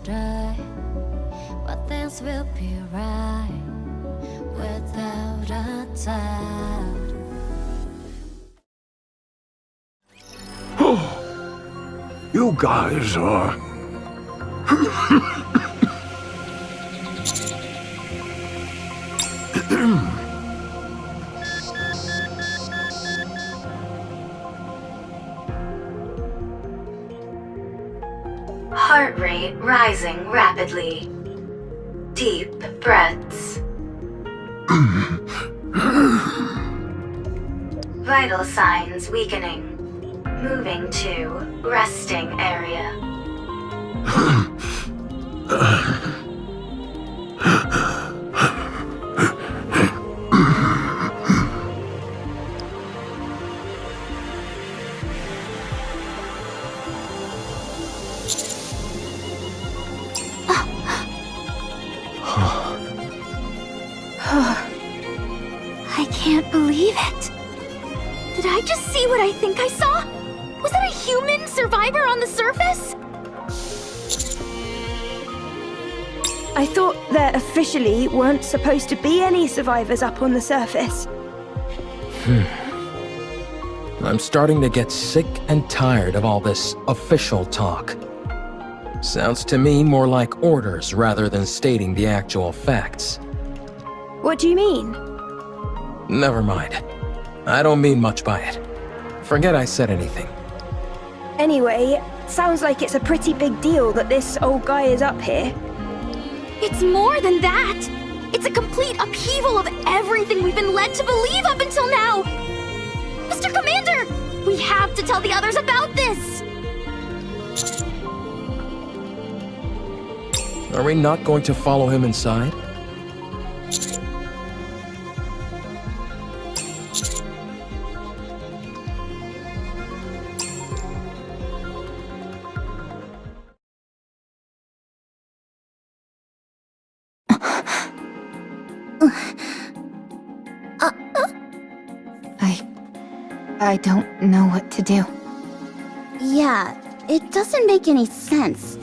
die, but things will be right without a doubt. You guys are... Heart rate rising rapidly. Deep breaths. Vital signs weakening. Moving to resting area. I can't believe it. Did I just see what I think I saw? Was that a human survivor on the surface? I thought there officially weren't supposed to be any survivors up on the surface. I'm starting to get sick and tired of all this official talk. Sounds to me more like orders rather than stating the actual facts. What do you mean? Never mind. I don't mean much by it. Forget I said anything. Anyway, sounds like it's a pretty big deal that this old guy is up here. It's more than that. It's a complete upheaval of everything we've been led to believe up until now. Mr. Commander, we have to tell the others about this. Are we not going to follow him inside? I don't know what to do. Yeah, it doesn't make any sense.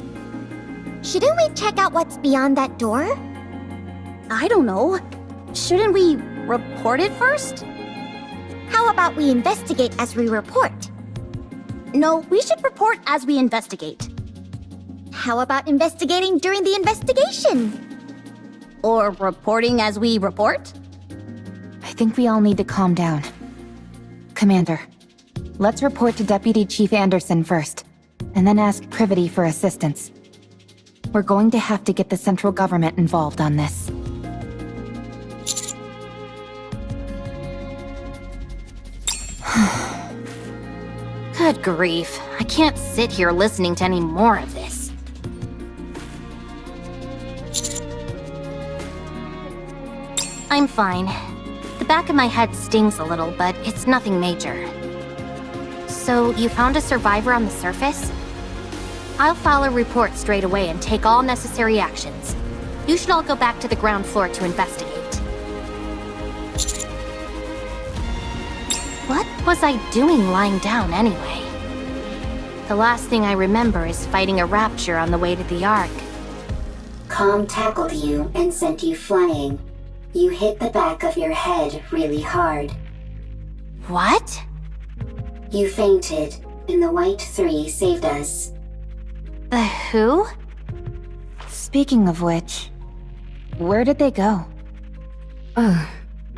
Shouldn't we check out what's beyond that door? I don't know. Shouldn't we report it first? How about we investigate as we report? No, we should report as we investigate. How about investigating during the investigation? Or reporting as we report? I think we all need to calm down. Commander, let's report to Deputy Chief Anderson first, and then ask Privity for assistance. We're going to have to get the central government involved on this. Good grief, I can't sit here listening to any more of this. I'm fine. The back of my head stings a little, but it's nothing major. So, you found a survivor on the surface? I'll file a report straight away and take all necessary actions. You should all go back to the ground floor to investigate. What was I doing lying down anyway? The last thing I remember is fighting a rapture on the way to the Ark. Calm tackled you and sent you flying. You hit the back of your head really hard. What? You fainted, and the White Three saved us. The who? Speaking of which, where did they go?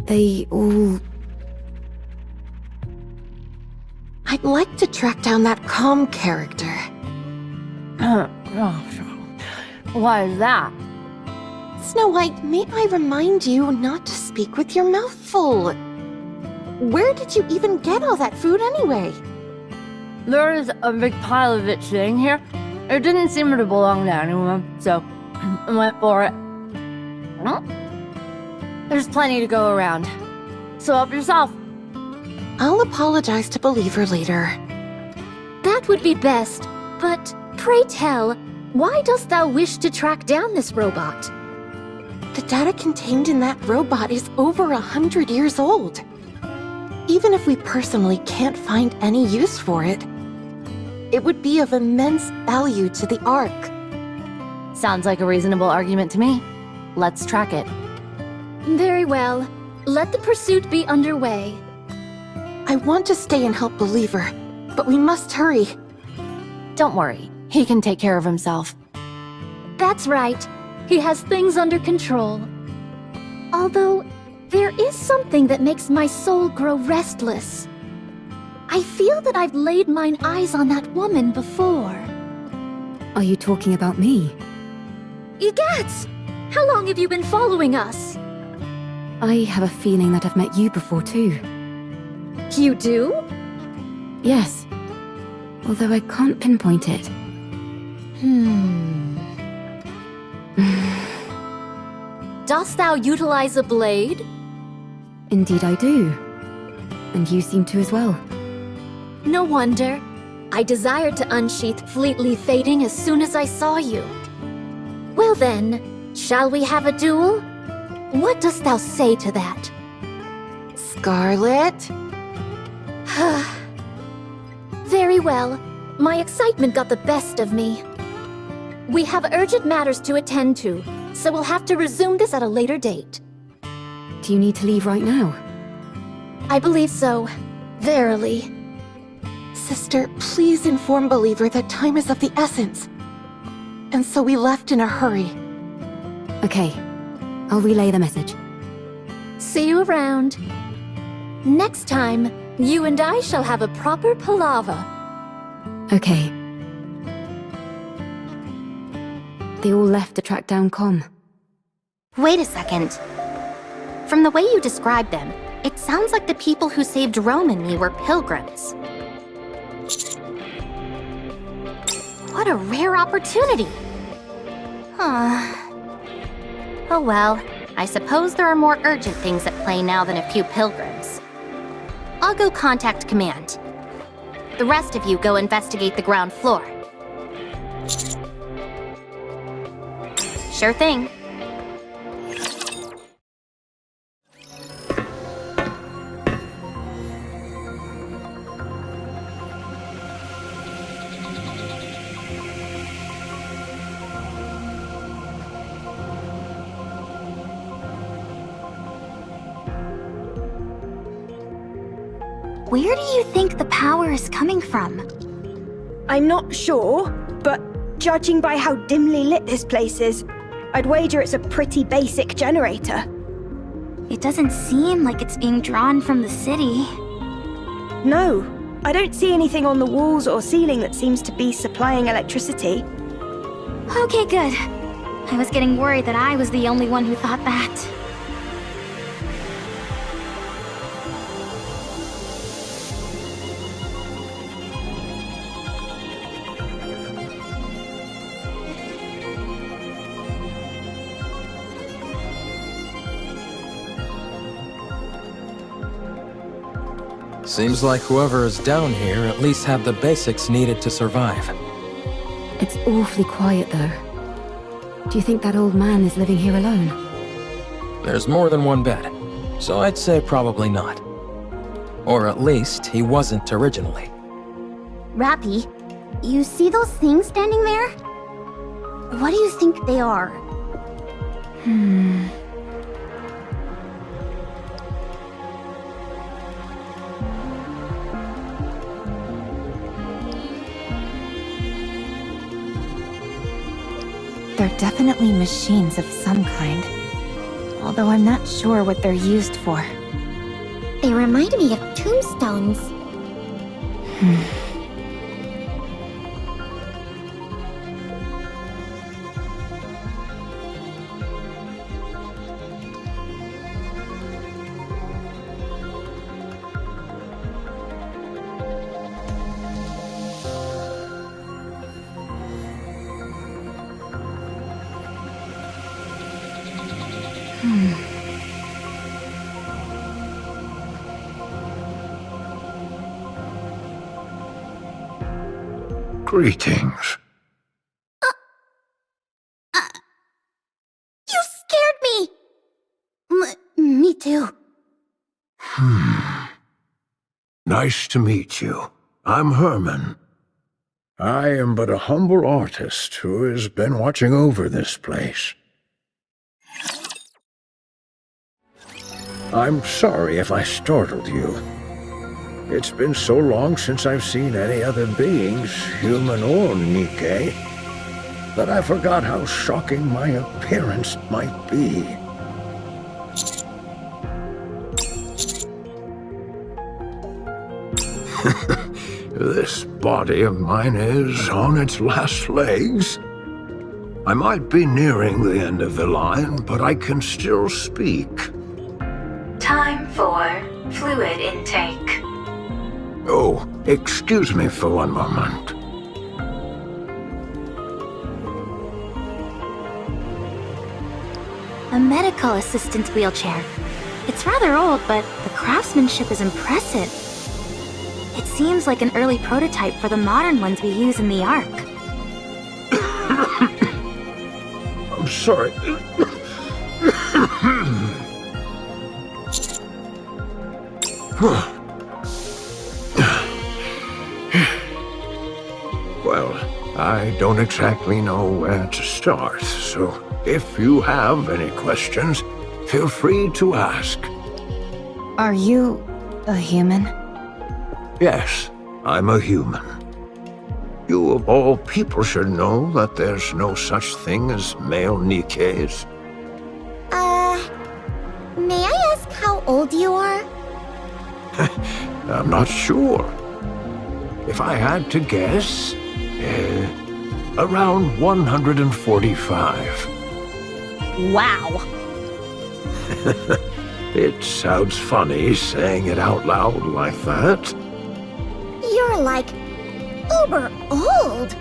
They all... I'd like to track down that calm character. Why is that? Snow White, may I remind you not to speak with your mouth full? Where did you even get all that food anyway? There is a big pile of it sitting here. It didn't seem to belong to anyone, so I went for it. There's plenty to go around. So help yourself. I'll apologize to Believer later. That would be best, but pray tell, why dost thou wish to track down this robot? The data contained in that robot is over 100 years old. Even if we personally can't find any use for it, it would be of immense value to the Ark. Sounds like a reasonable argument to me. Let's track it. Very well. Let the pursuit be underway. I want to stay and help Believer, but we must hurry. Don't worry, he can take care of himself. That's right. He has things under control. Although, there is something that makes my soul grow restless. I feel that I've laid mine eyes on that woman before. Are you talking about me? Egads! How long have you been following us? I have a feeling that I've met you before too. You do? Yes. Although I can't pinpoint it. Dost thou utilize a blade? Indeed I do. And you seem to as well. No wonder. I desired to unsheath Fleetly Fading as soon as I saw you. Well then, shall we have a duel? What dost thou say to that? Scarlet? Very well. My excitement got the best of me. We have urgent matters to attend to, so we'll have to resume this at a later date. Do you need to leave right now? I believe so. Verily. Sister, please inform Believer that time is of the essence. And so we left in a hurry. Okay. I'll relay the message. See you around. Next time, you and I shall have a proper palaver. Okay. They all left to track down Com. Wait a second. From the way you described them, it sounds like the people who saved Rome and me were pilgrims. What a rare opportunity! Oh well, I suppose there are more urgent things at play now than a few pilgrims. I'll go contact command. The rest of you go investigate the ground floor. Sure thing. Where do you think the power is coming from? I'm not sure, but judging by how dimly lit this place is, I'd wager it's a pretty basic generator. It doesn't seem like it's being drawn from the city. No, I don't see anything on the walls or ceiling that seems to be supplying electricity. Okay, good. I was getting worried that I was the only one who thought that. Seems like whoever is down here at least had the basics needed to survive. It's awfully quiet though. Do you think that old man is living here alone? There's more than one bed, so I'd say probably not. Or at least he wasn't originally. Rappy, you see those things standing there? What do you think they are? They're definitely machines of some kind. Although I'm not sure what they're used for. They remind me of tombstones. Greetings. You scared me! Me too. Nice to meet you. I'm Herman. I am but a humble artist who has been watching over this place. I'm sorry if I startled you. It's been so long since I've seen any other beings, human or NIKKE, that I forgot how shocking my appearance might be. This body of mine is on its last legs. I might be nearing the end of the line, but I can still speak. Time for fluid intake. Oh, excuse me for one moment. A medical assistant's wheelchair. It's rather old, but the craftsmanship is impressive. It seems like an early prototype for the modern ones we use in the Ark. I'm sorry. Well, I don't exactly know where to start, so if you have any questions, feel free to ask. Are you a human? Yes, I'm a human. You of all people should know that there's no such thing as male NIKKEs. May I ask how old you are? I'm not sure. If I had to guess, around 145. Wow. It sounds funny saying it out loud like that. You're like uber old.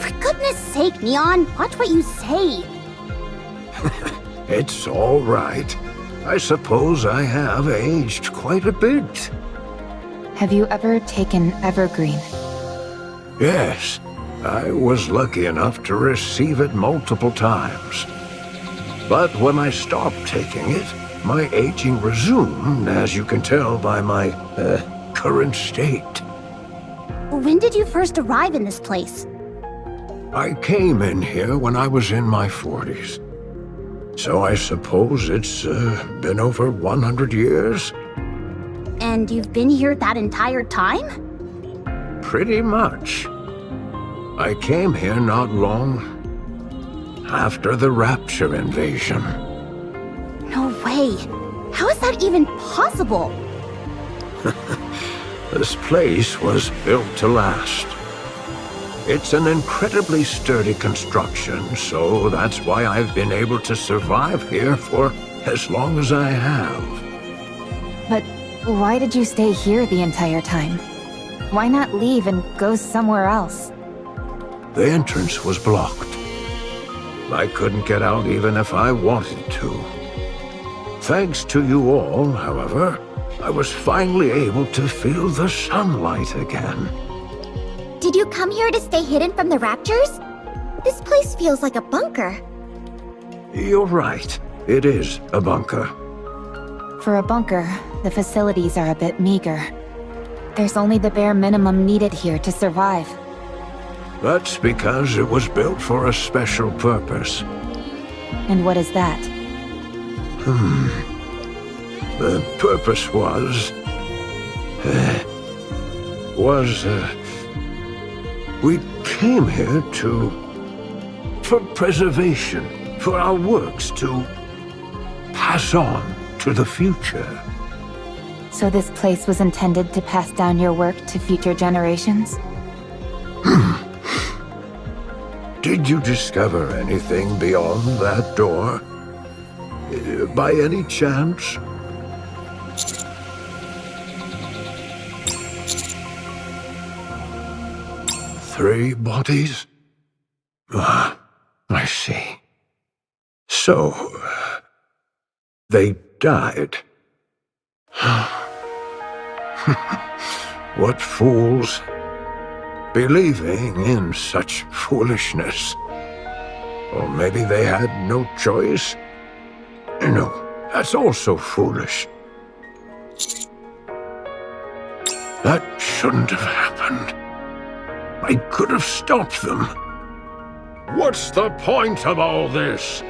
For goodness sake, Neon, watch what you say. It's all right. I suppose I have aged quite a bit. Have you ever taken Evergreen? Yes, I was lucky enough to receive it multiple times. But when I stopped taking it, my aging resumed, as you can tell by my, current state. When did you first arrive in this place? I came in here when I was in my 40s. So I suppose it's been over 100 years? And you've been here that entire time? Pretty much. I came here not long after the Rapture invasion. No way. How is that even possible? This place was built to last. It's an incredibly sturdy construction, so that's why I've been able to survive here for as long as I have. But why did you stay here the entire time? Why not leave and go somewhere else? The entrance was blocked. I couldn't get out even if I wanted to. Thanks to you all, however, I was finally able to feel the sunlight again. Did you come here to stay hidden from the Raptors? This place feels like a bunker. You're right. It is a bunker. For a bunker, the facilities are a bit meager. There's only the bare minimum needed here to survive. That's because it was built for a special purpose. And what is that? The purpose we came here for preservation, for our works to pass on to the future. So this place was intended to pass down your work to future generations? Did you discover anything beyond that door? By any chance? Three bodies? Ah, I see. So, they died. What fools. Believing in such foolishness. Or maybe they had no choice? No, that's also foolish. That shouldn't have happened. I could have stopped them. What's the point of all this?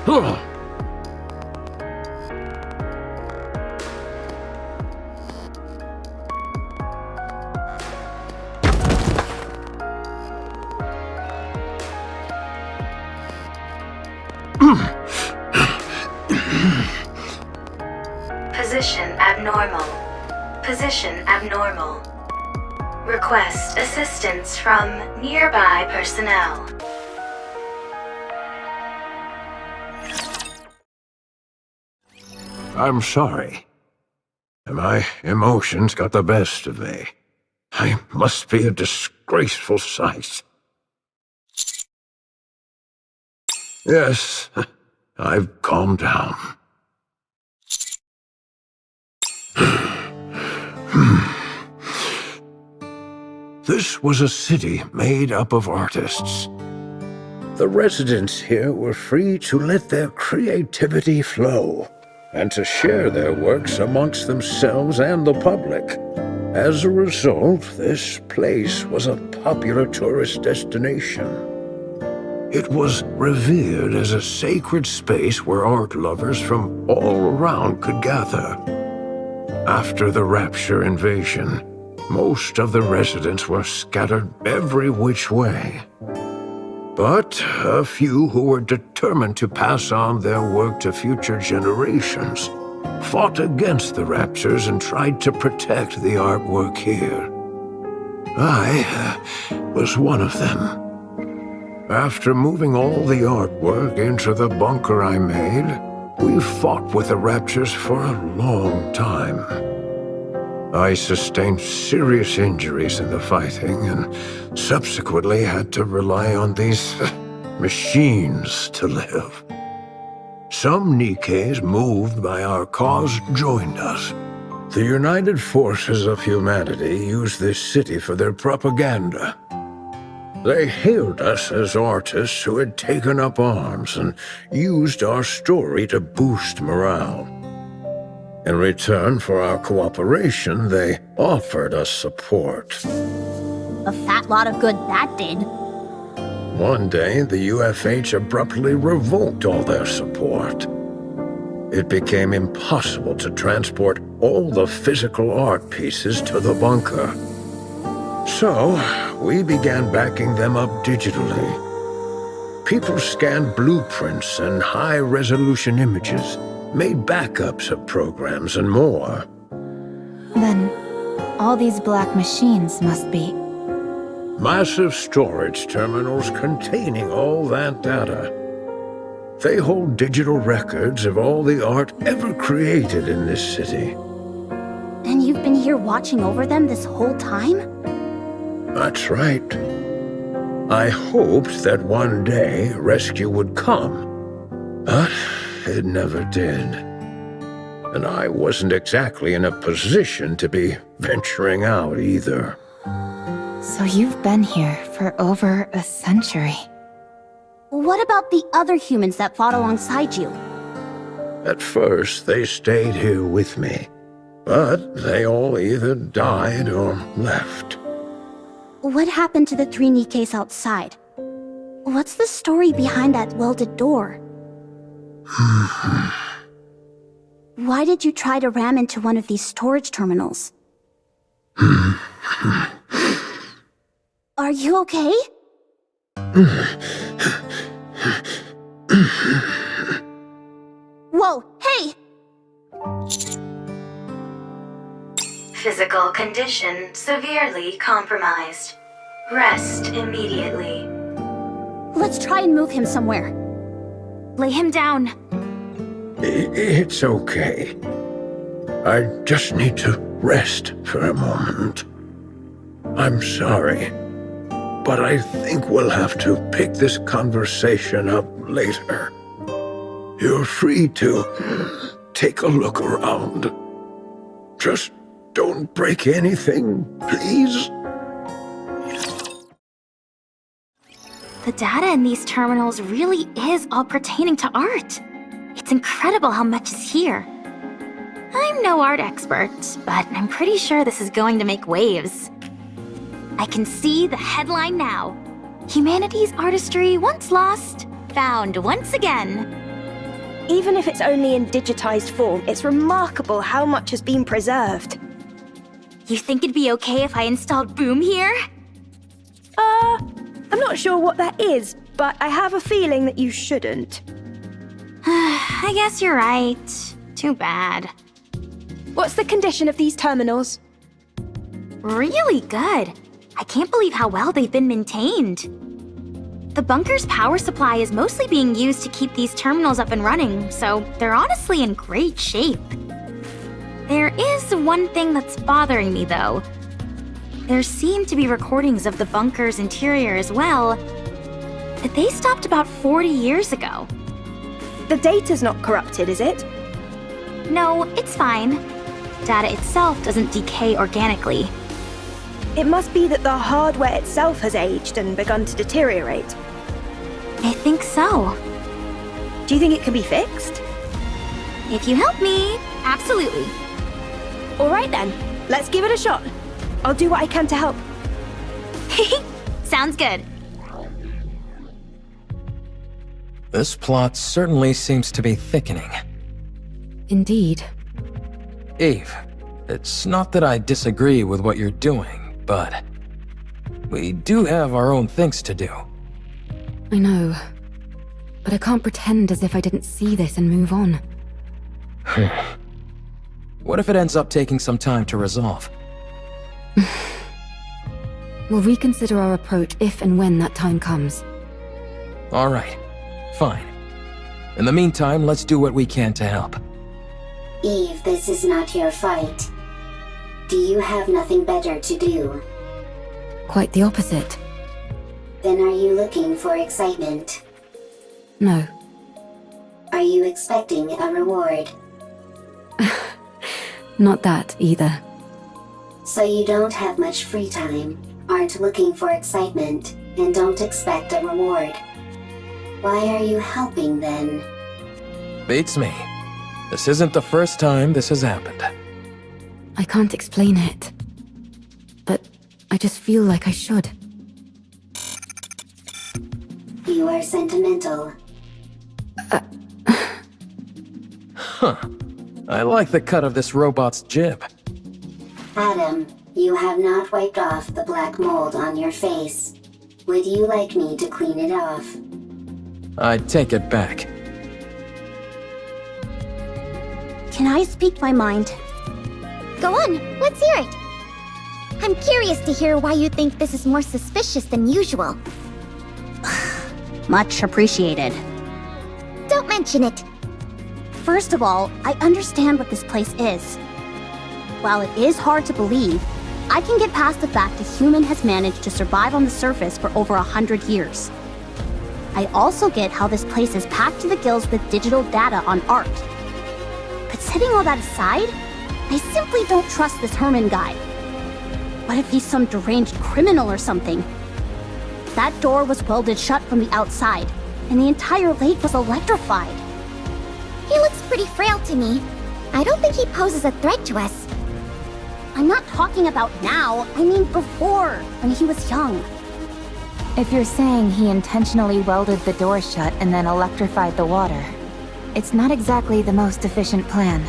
Ugh. Position abnormal. Position abnormal. Request assistance from nearby personnel. I'm sorry. My emotions got the best of me. I must be a disgraceful sight. Yes, I've calmed down. This was a city made up of artists. The residents here were free to let their creativity flow and to share their works amongst themselves and the public. As a result, this place was a popular tourist destination. It was revered as a sacred space where art lovers from all around could gather. After the Rapture invasion, most of the residents were scattered every which way. But a few who were determined to pass on their work to future generations fought against the Raptures and tried to protect the artwork here. I was one of them. After moving all the artwork into the bunker I made, we fought with the Raptures for a long time. I sustained serious injuries in the fighting and subsequently had to rely on these machines to live. Some NIKKEs moved by our cause joined us. The United Forces of Humanity used this city for their propaganda. They hailed us as artists who had taken up arms and used our story to boost morale. In return for our cooperation, they offered us support. A fat lot of good that did. One day, the UFH abruptly revoked all their support. It became impossible to transport all the physical art pieces to the bunker. So, we began backing them up digitally. People scanned blueprints and high-resolution images, made backups of programs and more. Then, all these black machines must be... Massive storage terminals containing all that data. They hold digital records of all the art ever created in this city. And you've been here watching over them this whole time? That's right. I hoped that one day rescue would come, but it never did. And I wasn't exactly in a position to be venturing out either. So you've been here for over a century. What about the other humans that fought alongside you? At first, they stayed here with me, but they all either died or left. What happened to the 3 NIKKEs outside? What's the story behind that welded door? Why did you try to ram into one of these storage terminals? Are you okay? Whoa, hey! Physical condition severely compromised. Rest immediately. Let's try and move him somewhere. Lay him down. It's okay. I just need to rest for a moment. I'm sorry, but I think we'll have to pick this conversation up later. You're free to take a look around. Just don't break anything, please. The data in these terminals really is all pertaining to art. It's incredible how much is here. I'm no art expert, but I'm pretty sure this is going to make waves. I can see the headline now. Humanity's artistry once lost, found once again. Even if it's only in digitized form, it's remarkable how much has been preserved. You think it'd be okay if I installed Boom here? I'm not sure what that is, but I have a feeling that you shouldn't. I guess you're right. Too bad. What's the condition of these terminals? Really good. I can't believe how well they've been maintained. The bunker's power supply is mostly being used to keep these terminals up and running, so they're honestly in great shape. There is one thing that's bothering me, though. There seem to be recordings of the bunker's interior as well, but they stopped about 40 years ago. The data's not corrupted, is it? No, it's fine. Data itself doesn't decay organically. It must be that the hardware itself has aged and begun to deteriorate. I think so. Do you think it can be fixed? If you help me, absolutely. All right then, let's give it a shot. I'll do what I can to help. Sounds good. This plot certainly seems to be thickening. Indeed. Eve, it's not that I disagree with what you're doing, but we do have our own things to do. I know. But I can't pretend as if I didn't see this and move on. What if it ends up taking some time to resolve? We'll reconsider our approach if and when that time comes. All right, fine. In the meantime, let's do what we can to help. Eve, this is not your fight. Do you have nothing better to do? Quite the opposite. Then are you looking for excitement? No. Are you expecting a reward? Not that, either. So you don't have much free time, aren't looking for excitement, and don't expect a reward. Why are you helping then? Beats me. This isn't the first time this has happened. I can't explain it. But I just feel like I should. You are sentimental. Huh. I like the cut of this robot's jib. Adam, you have not wiped off the black mold on your face. Would you like me to clean it off? I take it back. Can I speak my mind? Go on, let's hear it. I'm curious to hear why you think this is more suspicious than usual. Much appreciated. Don't mention it. First of all, I understand what this place is. While it is hard to believe, I can get past the fact a human has managed to survive on the surface for over 100 years. I also get how this place is packed to the gills with digital data on art. But setting all that aside, I simply don't trust this Herman guy. What if he's some deranged criminal or something? That door was welded shut from the outside, and the entire lake was electrified. He looks pretty frail to me. I don't think he poses a threat to us. I'm not talking about now, I mean before, when he was young. If you're saying he intentionally welded the door shut and then electrified the water, it's not exactly the most efficient plan.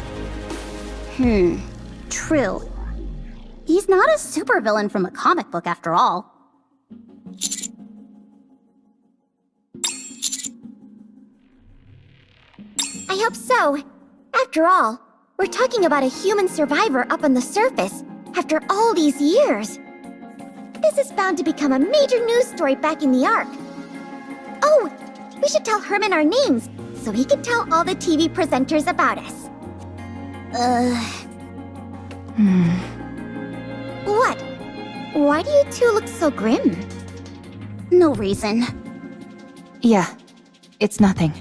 True. He's not a supervillain from a comic book after all. I hope so. After all, we're talking about a human survivor up on the surface after all these years. This is bound to become a major news story back in the Ark. Oh, we should tell Herman our names so he can tell all the TV presenters about us. What? Why do you two look so grim? No reason. Yeah, it's nothing.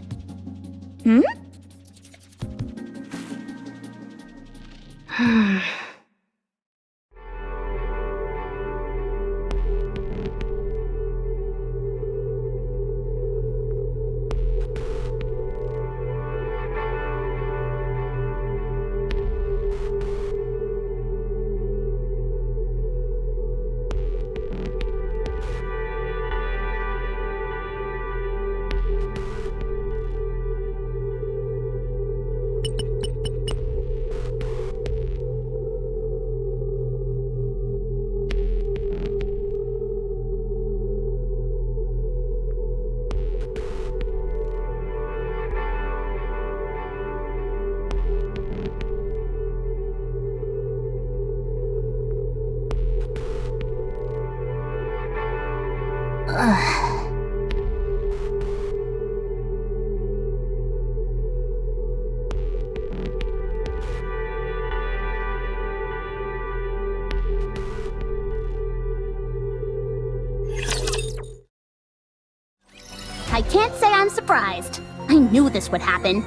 I can't say I'm surprised. I knew this would happen.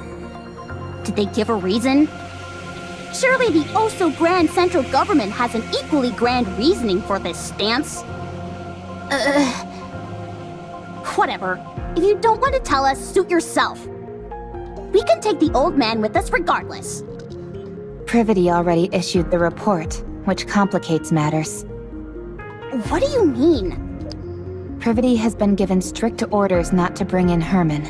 Did they give a reason? Surely the oh-so-grand central government has an equally grand reasoning for this stance. Whatever. If you don't want to tell us, suit yourself. We can take the old man with us regardless. Privity already issued the report, which complicates matters. What do you mean? Privity has been given strict orders not to bring in Herman.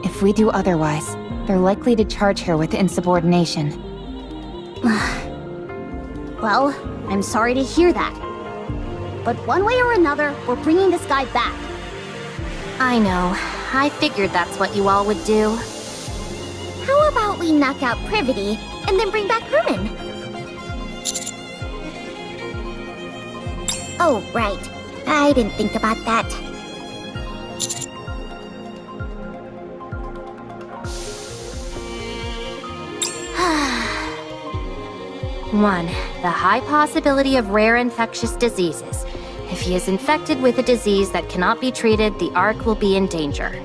If we do otherwise, they're likely to charge her with insubordination. Well, I'm sorry to hear that. But one way or another, we're bringing this guy back. I know. I figured that's what you all would do. How about we knock out Privity and then bring back Herman? Oh, right. I didn't think about that. One, the high possibility of rare infectious diseases. If he is infected with a disease that cannot be treated, the Ark will be in danger.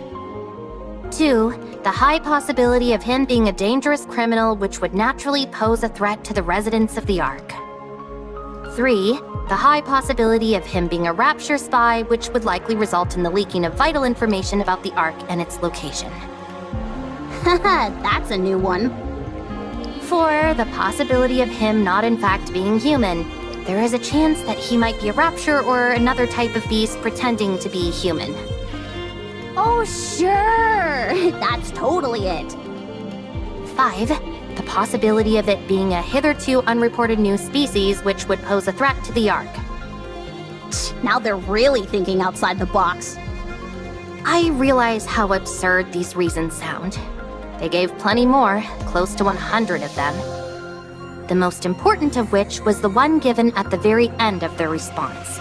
2, the high possibility of him being a dangerous criminal which would naturally pose a threat to the residents of the Ark. 3, the high possibility of him being a Rapture spy which would likely result in the leaking of vital information about the Ark and its location. Haha, that's a new one. 4, the possibility of him not in fact being human. There is a chance that he might be a Rapture or another type of beast pretending to be human. Oh, sure! That's totally it. 5, the possibility of it being a hitherto unreported new species which would pose a threat to the Ark. Now they're really thinking outside the box. I realize how absurd these reasons sound. They gave plenty more, close to 100 of them. The most important of which was the one given at the very end of their response.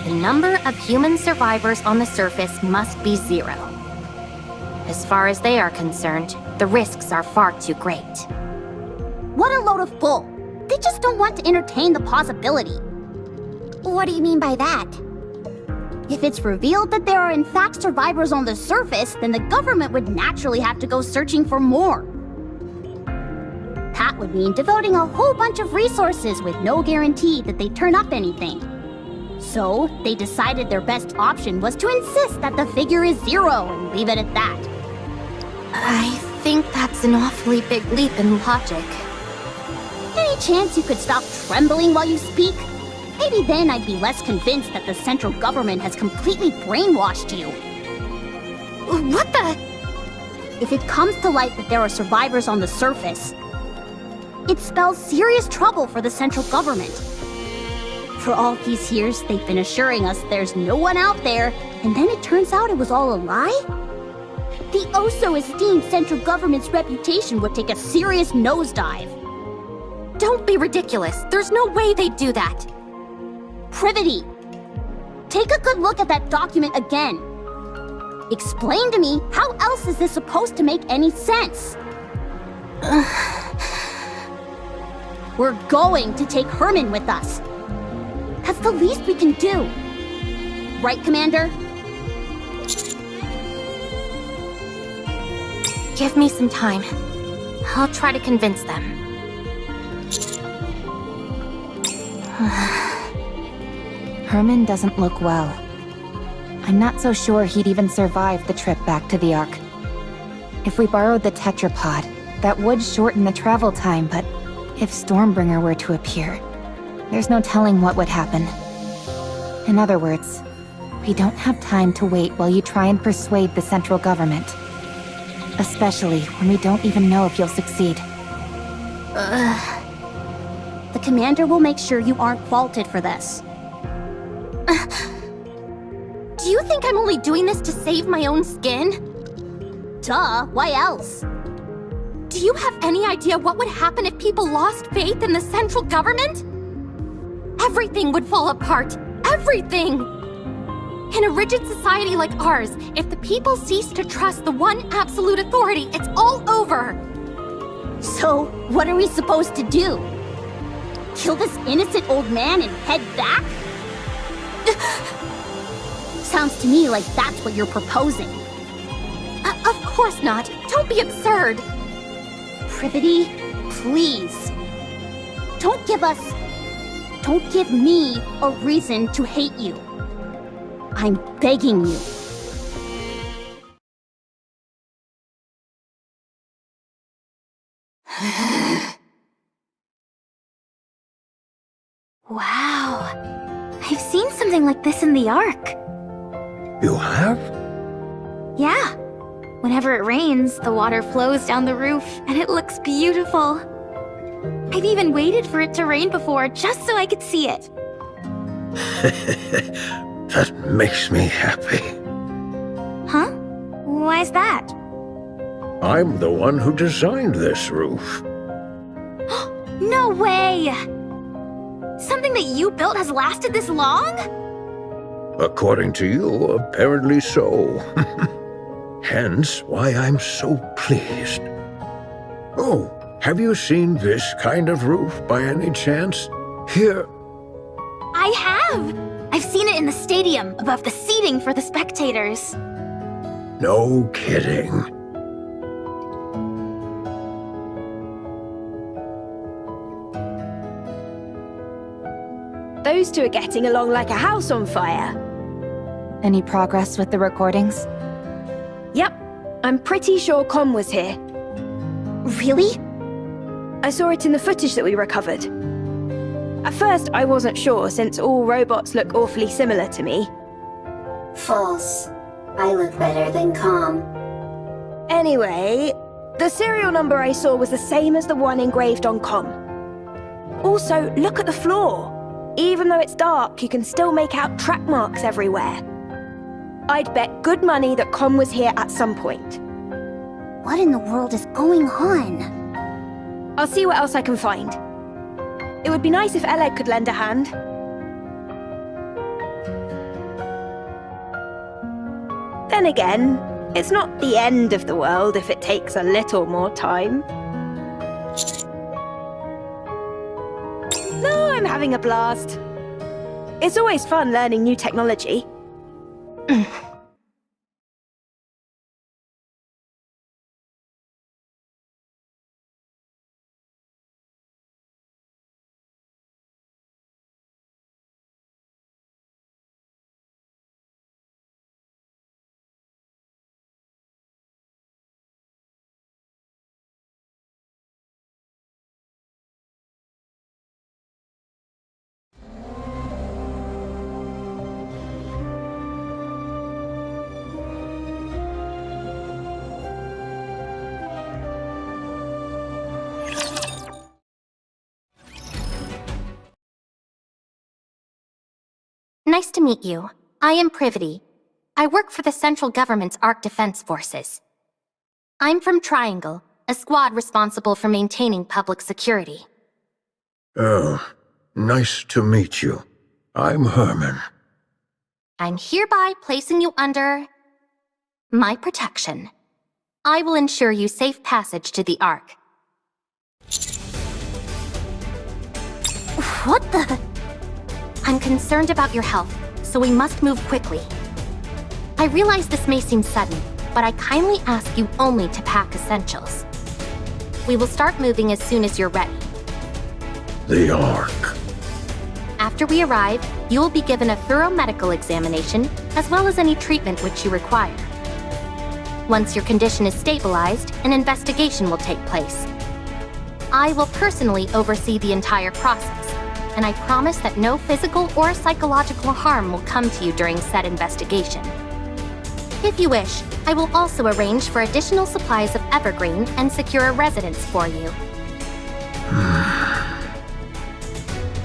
The number of human survivors on the surface must be 0. As far as they are concerned, the risks are far too great. What a load of bull! They just don't want to entertain the possibility. What do you mean by that? If it's revealed that there are in fact survivors on the surface, then the government would naturally have to go searching for more. That would mean devoting a whole bunch of resources with no guarantee that they turn up anything. So, they decided their best option was to insist that the figure is 0 and leave it at that. I think that's an awfully big leap in logic. Any chance you could stop trembling while you speak? Maybe then I'd be less convinced that the central government has completely brainwashed you. What the? If it comes to light that there are survivors on the surface, it spells serious trouble for the central government. For all these years, they've been assuring us there's no one out there, and then it turns out it was all a lie? The oh-so-esteemed central government's reputation would take a serious nosedive. Don't be ridiculous. There's no way they'd do that. Privity! Take a good look at that document again. Explain to me, how else is this supposed to make any sense? We're going to take Herman with us. That's the least we can do. Right, Commander? Give me some time. I'll try to convince them. Herman doesn't look well. I'm not so sure he'd even survive the trip back to the Ark. If we borrowed the tetrapod, that would shorten the travel time, but if Stormbringer were to appear, there's no telling what would happen. In other words, we don't have time to wait while you try and persuade the central government. Especially when we don't even know if you'll succeed. The commander will make sure you aren't faulted for this. Do you think I'm only doing this to save my own skin? Duh, why else? Do you have any idea what would happen if people lost faith in the central government? Everything would fall apart. Everything! In a rigid society like ours, if the people cease to trust the one absolute authority, it's all over! So, what are we supposed to do? Kill this innocent old man and head back? Sounds to me like that's what you're proposing. Of course not. Don't be absurd. Privity, please. Don't give me a reason to hate you. I'm begging you. Wow. I've seen something like this in the Ark. You have? Yeah. Whenever it rains, the water flows down the roof, and it looks beautiful. I've even waited for it to rain before, just so I could see it. That makes me happy. Huh? Why's that? I'm the one who designed this roof. No way! Something that you built has lasted this long? According to you, apparently so. Hence why I'm so pleased. Oh, have you seen this kind of roof by any chance? Here. I have! I've seen it in the stadium, above the seating for the spectators. No kidding. Those two are getting along like a house on fire. Any progress with the recordings? Yep, I'm pretty sure Com was here. Really? I saw it in the footage that we recovered. At first, I wasn't sure, since all robots look awfully similar to me. False. I look better than Com. Anyway, the serial number I saw was the same as the one engraved on Com. Also, look at the floor. Even though it's dark, you can still make out track marks everywhere. I'd bet good money that Com was here at some point. What in the world is going on? I'll see what else I can find. It would be nice if Oleg could lend a hand. Then again, it's not the end of the world if it takes a little more time. No, I'm having a blast. It's always fun learning new technology. Nice to meet you. I am Privity. I work for the central government's Ark Defense Forces. I'm from Triangle, a squad responsible for maintaining public security. Oh, nice to meet you. I'm Herman. I'm hereby placing you under my protection. I will ensure you safe passage to the Ark. What the? I'm concerned about your health, so we must move quickly. I realize this may seem sudden, but I kindly ask you only to pack essentials. We will start moving as soon as you're ready. The Ark. After we arrive, you will be given a thorough medical examination, as well as any treatment which you require. Once your condition is stabilized, an investigation will take place. I will personally oversee the entire process, and I promise that no physical or psychological harm will come to you during said investigation. If you wish, I will also arrange for additional supplies of evergreen and secure a residence for you.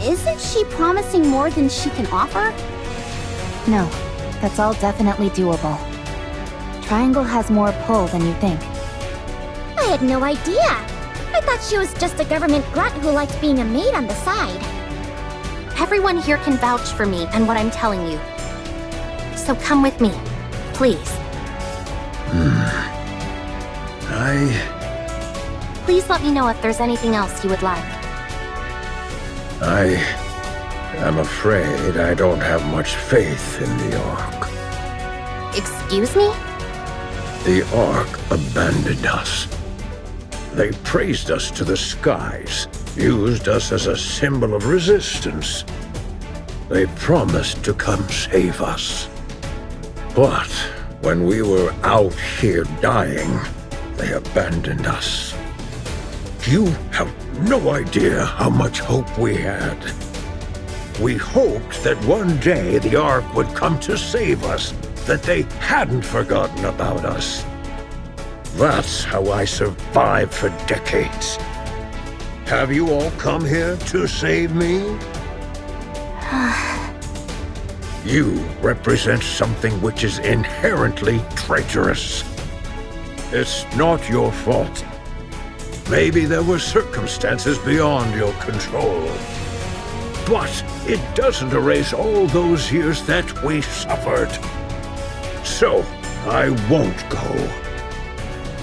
Isn't she promising more than she can offer? No, that's all definitely doable. Triangle has more pull than you think. I had no idea. I thought she was just a government grunt who liked being a maid on the side. Everyone here can vouch for me and what I'm telling you. So come with me, please. Please let me know if there's anything else you would like. I'm afraid I don't have much faith in the Ark. Excuse me? The Ark abandoned us. They praised us to the skies, used us as a symbol of resistance. They promised to come save us. But when we were out here dying, they abandoned us. You have no idea how much hope we had. We hoped that one day the Ark would come to save us, that they hadn't forgotten about us. That's how I survived for decades. Have you all come here to save me? You represent something which is inherently traitorous. It's not your fault. Maybe there were circumstances beyond your control. But it doesn't erase all those years that we suffered. So, I won't go.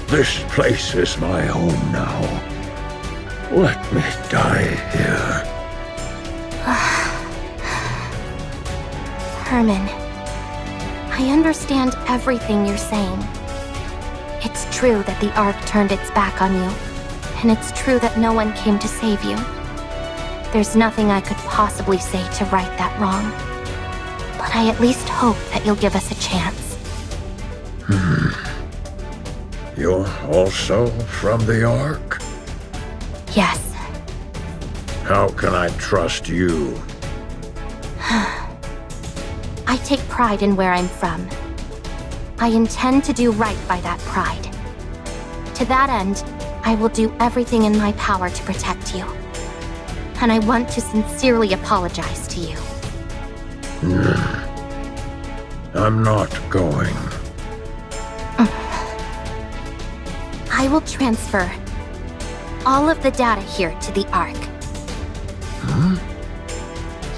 This place is my home now. Let me die here. Herman, I understand everything you're saying. It's true that the Ark turned its back on you, and it's true that no one came to save you. There's nothing I could possibly say to right that wrong. But I at least hope that you'll give us a chance. You're also from the Ark? Yes. How can I trust you? I take pride in where I'm from. I intend to do right by that pride. To that end, I will do everything in my power to protect you. And I want to sincerely apologize to you. I'm not going. I will transfer all of the data here to the Ark.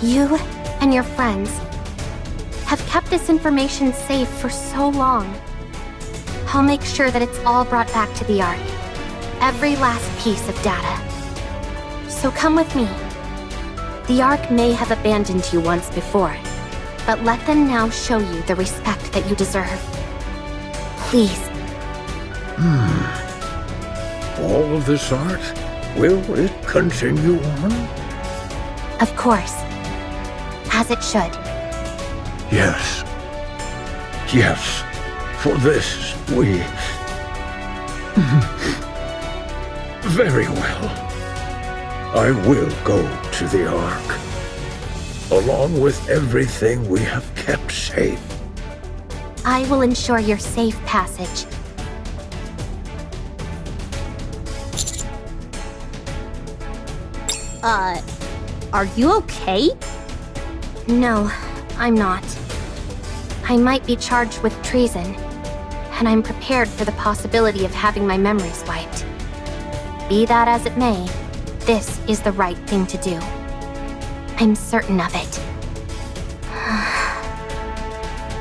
You and your friends have kept this information safe for so long. I'll make sure that it's all brought back to the Ark. Every last piece of data. So come with me. The Ark may have abandoned you once before, but let them now show you the respect that you deserve. Please. All of this art? Will it continue on? Of course. As it should. Yes. Yes. For this, we... Very well. I will go to the Ark. Along with everything we have kept safe. I will ensure your safe passage. Are you okay? No, I'm not. I might be charged with treason, and I'm prepared for the possibility of having my memories wiped. Be that as it may, this is the right thing to do. I'm certain of it.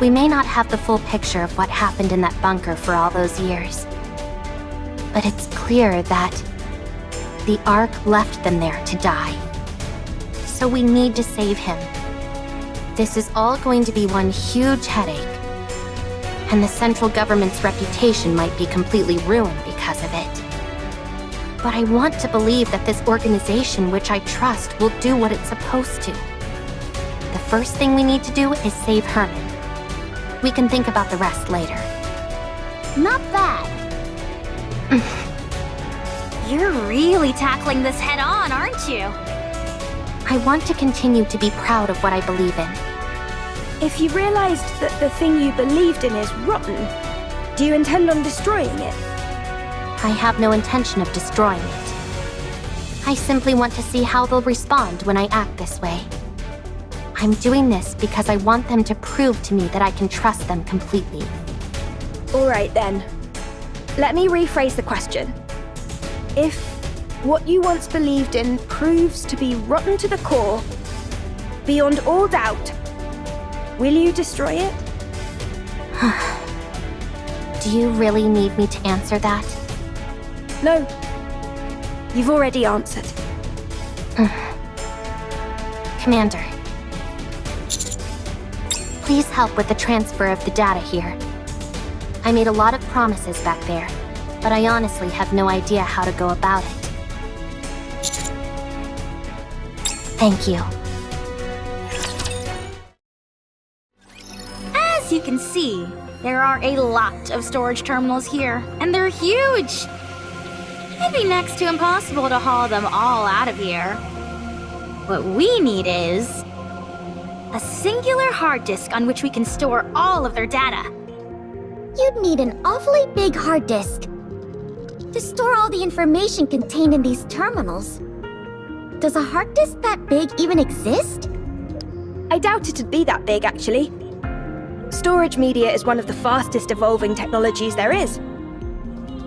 We may not have the full picture of what happened in that bunker for all those years, but it's clear that the Ark left them there to die. So we need to save him. This is all going to be one huge headache, and the central government's reputation might be completely ruined because of it. But I want to believe that this organization, which I trust, will do what it's supposed to. The first thing we need to do is save Herman. We can think about the rest later. Not bad. You're really tackling this head on, aren't you? I want to continue to be proud of what I believe in. If you realized that the thing you believed in is rotten, do you intend on destroying it? I have no intention of destroying it. I simply want to see how they'll respond when I act this way. I'm doing this because I want them to prove to me that I can trust them completely. All right then. Let me rephrase the question. If what you once believed in proves to be rotten to the core, beyond all doubt, will you destroy it? Do you really need me to answer that? No. You've already answered. Commander, please help with the transfer of the data here. I made a lot of promises back there, but I honestly have no idea how to go about it. Thank you. As you can see, there are a lot of storage terminals here, and they're huge! It'd be next to impossible to haul them all out of here. What we need is a singular hard disk on which we can store all of their data. You'd need an awfully big hard disk to store all the information contained in these terminals. Does a hard disk that big even exist? I doubt it'd be that big, actually. Storage media is one of the fastest evolving technologies there is.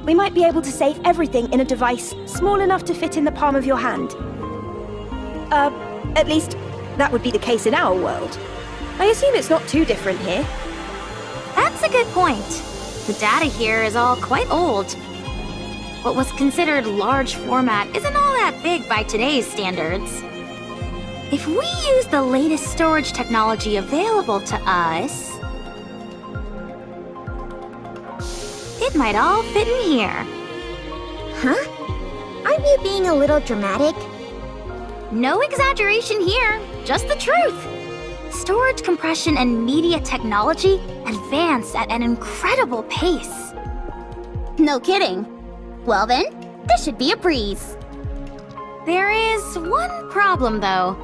We might be able to save everything in a device small enough to fit in the palm of your hand. At least, that would be the case in our world. I assume it's not too different here. That's a good point. The data here is all quite old. What was considered large format isn't all that big by today's standards. If we use the latest storage technology available to us, it might all fit in here. Huh? Aren't you being a little dramatic? No exaggeration here, just the truth. Storage compression and media technology advance at an incredible pace. No kidding. Well then, this should be a breeze. There is one problem, though.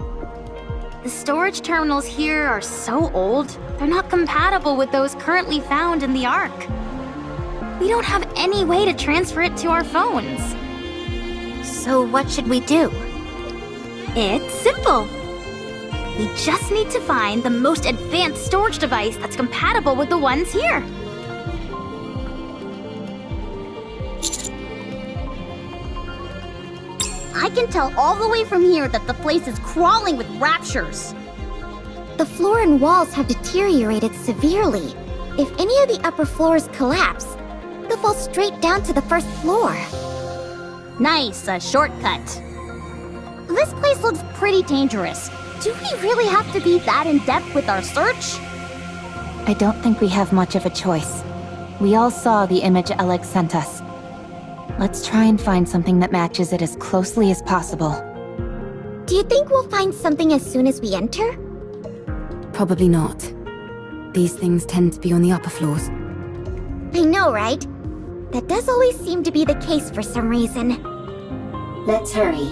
The storage terminals here are so old, they're not compatible with those currently found in the Ark. We don't have any way to transfer it to our phones. So what should we do? It's simple. We just need to find the most advanced storage device that's compatible with the ones here. I can tell all the way from here that the place is crawling with raptures. The floor and walls have deteriorated severely. If any of the upper floors collapse, they'll fall straight down to the first floor. Nice, a shortcut. This place looks pretty dangerous. Do we really have to be that in-depth with our search? I don't think we have much of a choice. We all saw the image Alex sent us. Let's try and find something that matches it as closely as possible. Do you think we'll find something as soon as we enter? Probably not. These things tend to be on the upper floors. I know, right? That does always seem to be the case for some reason. Let's hurry.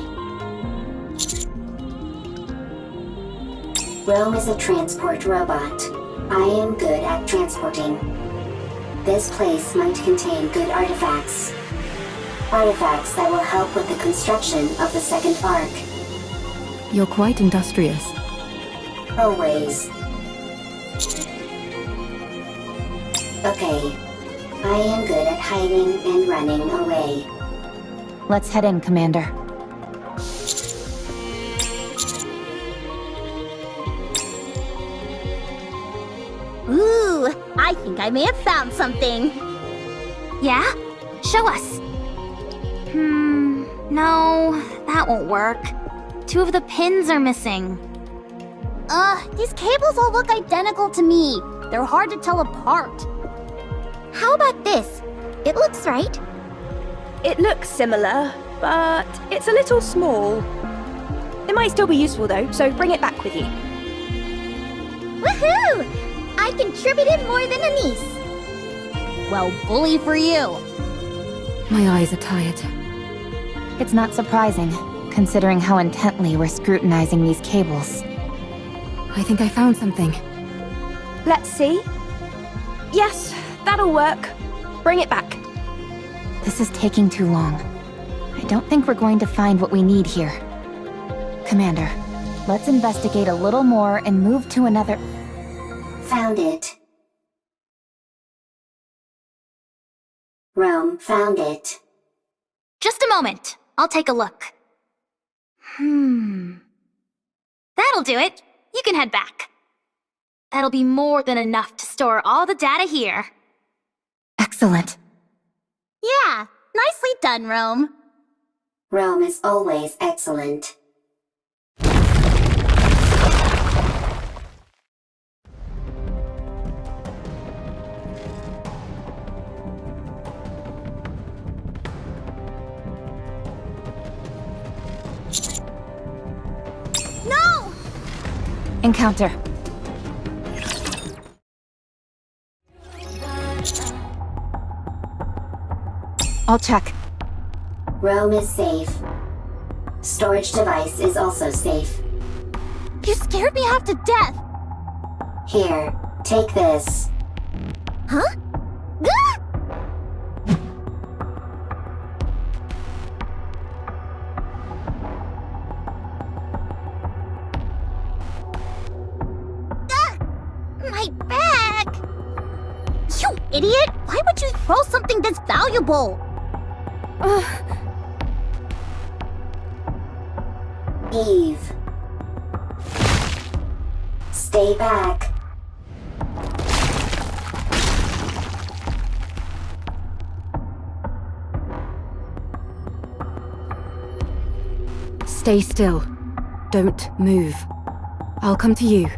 Rome is a transport robot. I am good at transporting. This place might contain good artifacts. Artifacts that will help with the construction of the second Ark. You're quite industrious. Always. Okay. I am good at hiding and running away. Let's head in, Commander. Ooh, I think I may have found something. Yeah? Show us. No, that won't work. 2 of the pins are missing. These cables all look identical to me. They're hard to tell apart. How about this? It looks right. It looks similar, but it's a little small. It might still be useful though, so bring it back with you. Woohoo! I contributed more than a niece. Well, bully for you. My eyes are tired. It's not surprising, considering how intently we're scrutinizing these cables. I think I found something. Let's see. Yes, that'll work. Bring it back. This is taking too long. I don't think we're going to find what we need here. Commander, let's investigate a little more and move to another... Found it. Rome found it. Just a moment. I'll take a look. That'll do it. You can head back. That'll be more than enough to store all the data here. Excellent. Yeah, nicely done, Rome. Rome is always excellent. Encounter. I'll check. Rome is safe. Storage device is also safe. You scared me half to death! Here, take this. Huh? Gah! Ah! My bag! You idiot! Why would you throw something this valuable? Eve. Stay back. Stay still. Don't move. I'll come to you.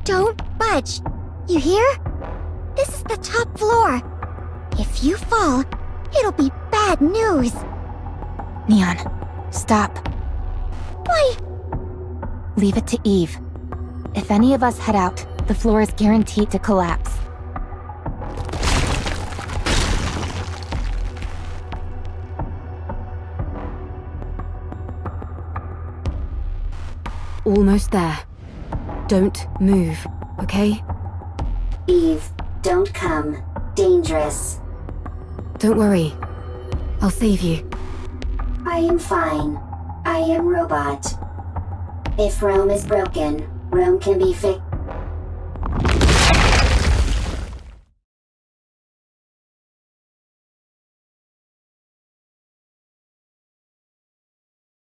Don't budge. You hear? This is the top floor. If you fall, it'll be bad news. Neon, stop. Why? Leave it to Eve. If any of us head out, the floor is guaranteed to collapse. Almost there. Don't move, okay? Eve, don't come. Dangerous. Don't worry. I'll save you. I am fine. I am robot. If Rome is broken, Rome can be fixed.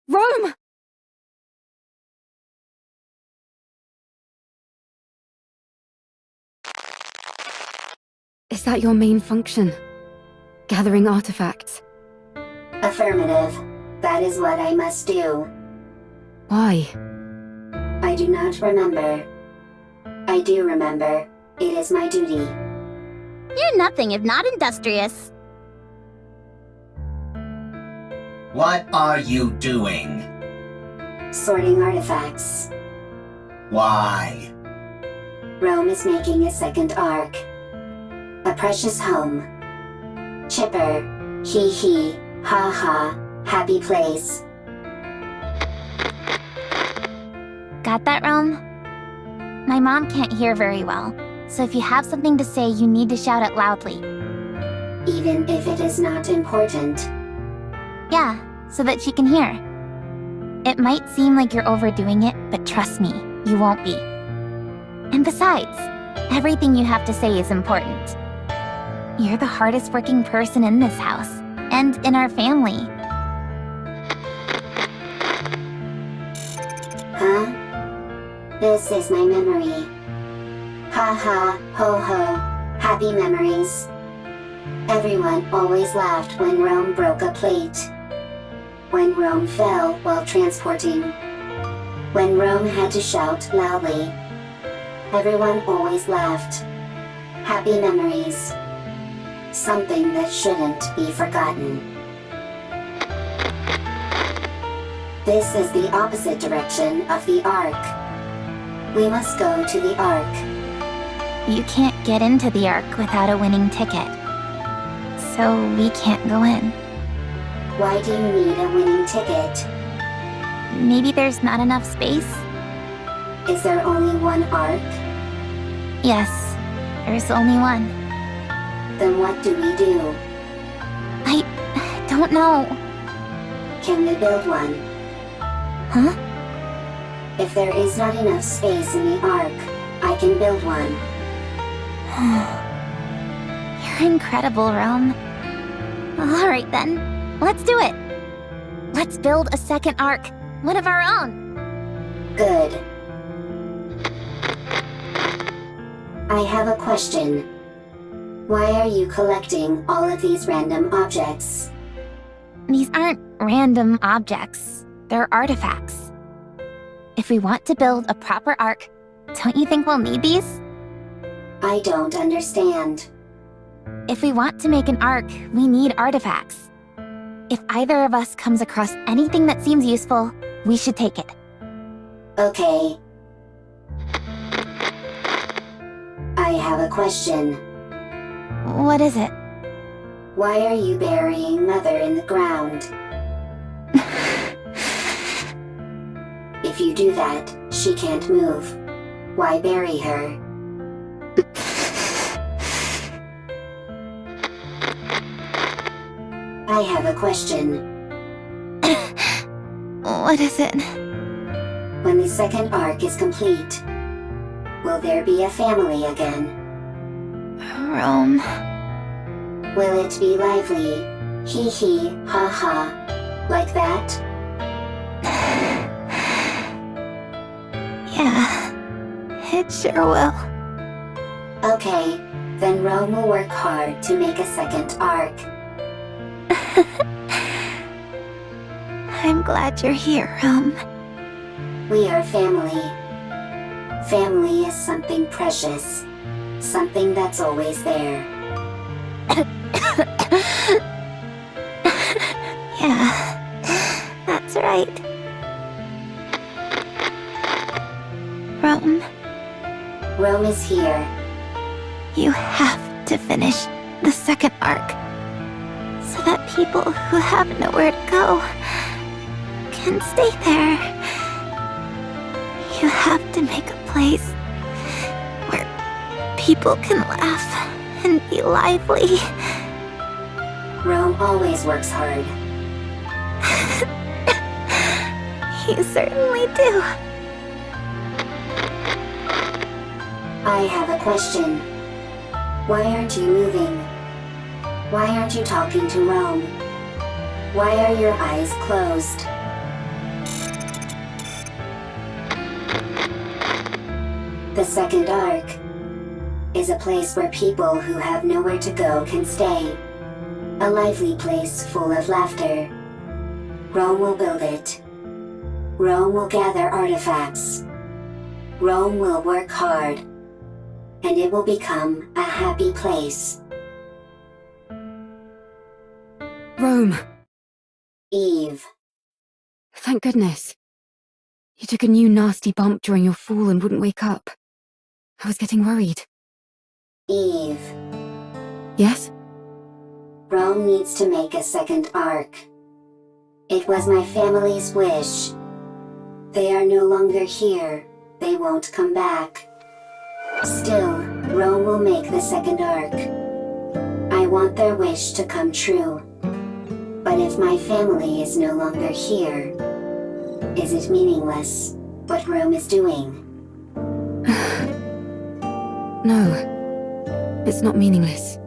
Rome! Is that your main function? Gathering artifacts? Affirmative. That is what I must do. Why? I do not remember. I do remember. It is my duty. You're nothing if not industrious. What are you doing? Sorting artifacts. Why? Rome is making a second ark. A precious home. Chipper. Hee hee. Ha ha. Happy place. Got that, Rome? My mom can't hear very well, so if you have something to say, you need to shout it loudly. Even if it is not important. Yeah, so that she can hear. It might seem like you're overdoing it, but trust me, you won't be. And besides, everything you have to say is important. You're the hardest working person in this house, and in our family. Huh? This is my memory. Ha ha, ho ho, happy memories. Everyone always laughed when Rome broke a plate. When Rome fell while transporting. When Rome had to shout loudly. Everyone always laughed. Happy memories. Something that shouldn't be forgotten. This is the opposite direction of the Ark. We must go to the Ark. You can't get into the Ark without a winning ticket. So we can't go in. Why do you need a winning ticket? Maybe there's not enough space? Is there only one Ark? Yes, there's only one. Then what do we do? I don't know. Can we build one? Huh? If there is not enough space in the Ark, I can build one. You're incredible, Rome. Alright then, let's do it. Let's build a second Ark, one of our own. Good. I have a question. Why are you collecting all of these random objects? These aren't random objects. They're artifacts. If we want to build a proper Ark, don't you think we'll need these? I don't understand. If we want to make an Ark, we need artifacts. If either of us comes across anything that seems useful, we should take it. Okay. I have a question. What is it? Why are you burying Mother in the ground? If you do that, she can't move. Why bury her? I have a question. What is it? When the second arc is complete, will there be a family again? Rome. Will it be lively? Hee hee, ha ha. Like that? Yeah, it sure will. Okay, then Rome will work hard to make a second arc. I'm glad you're here, Rome. We are family. Family is something precious. Something that's always there. Yeah, that's right. Rome, Rome is here. you have to finish the second arc, so that people who have nowhere to go can stay there. You have to make a place where people can laugh and be lively. Rome always works hard. You certainly do. I have a question. Why aren't you moving? Why aren't you talking to Rome? Why are your eyes closed? The second arc is a place where people who have nowhere to go can stay. A lively place full of laughter. Rome will build it. Rome will gather artifacts. Rome will work hard. And it will become a happy place. Rome. Eve. Thank goodness. You took a new nasty bump during your fall and wouldn't wake up. I was getting worried. Eve. Yes? Rome needs to make a second arc. It was my family's wish. They are no longer here. They won't come back. Still, Rome will make the second arc. I want their wish to come true. But if my family is no longer here, is it meaningless what Rome is doing? No, it's not meaningless.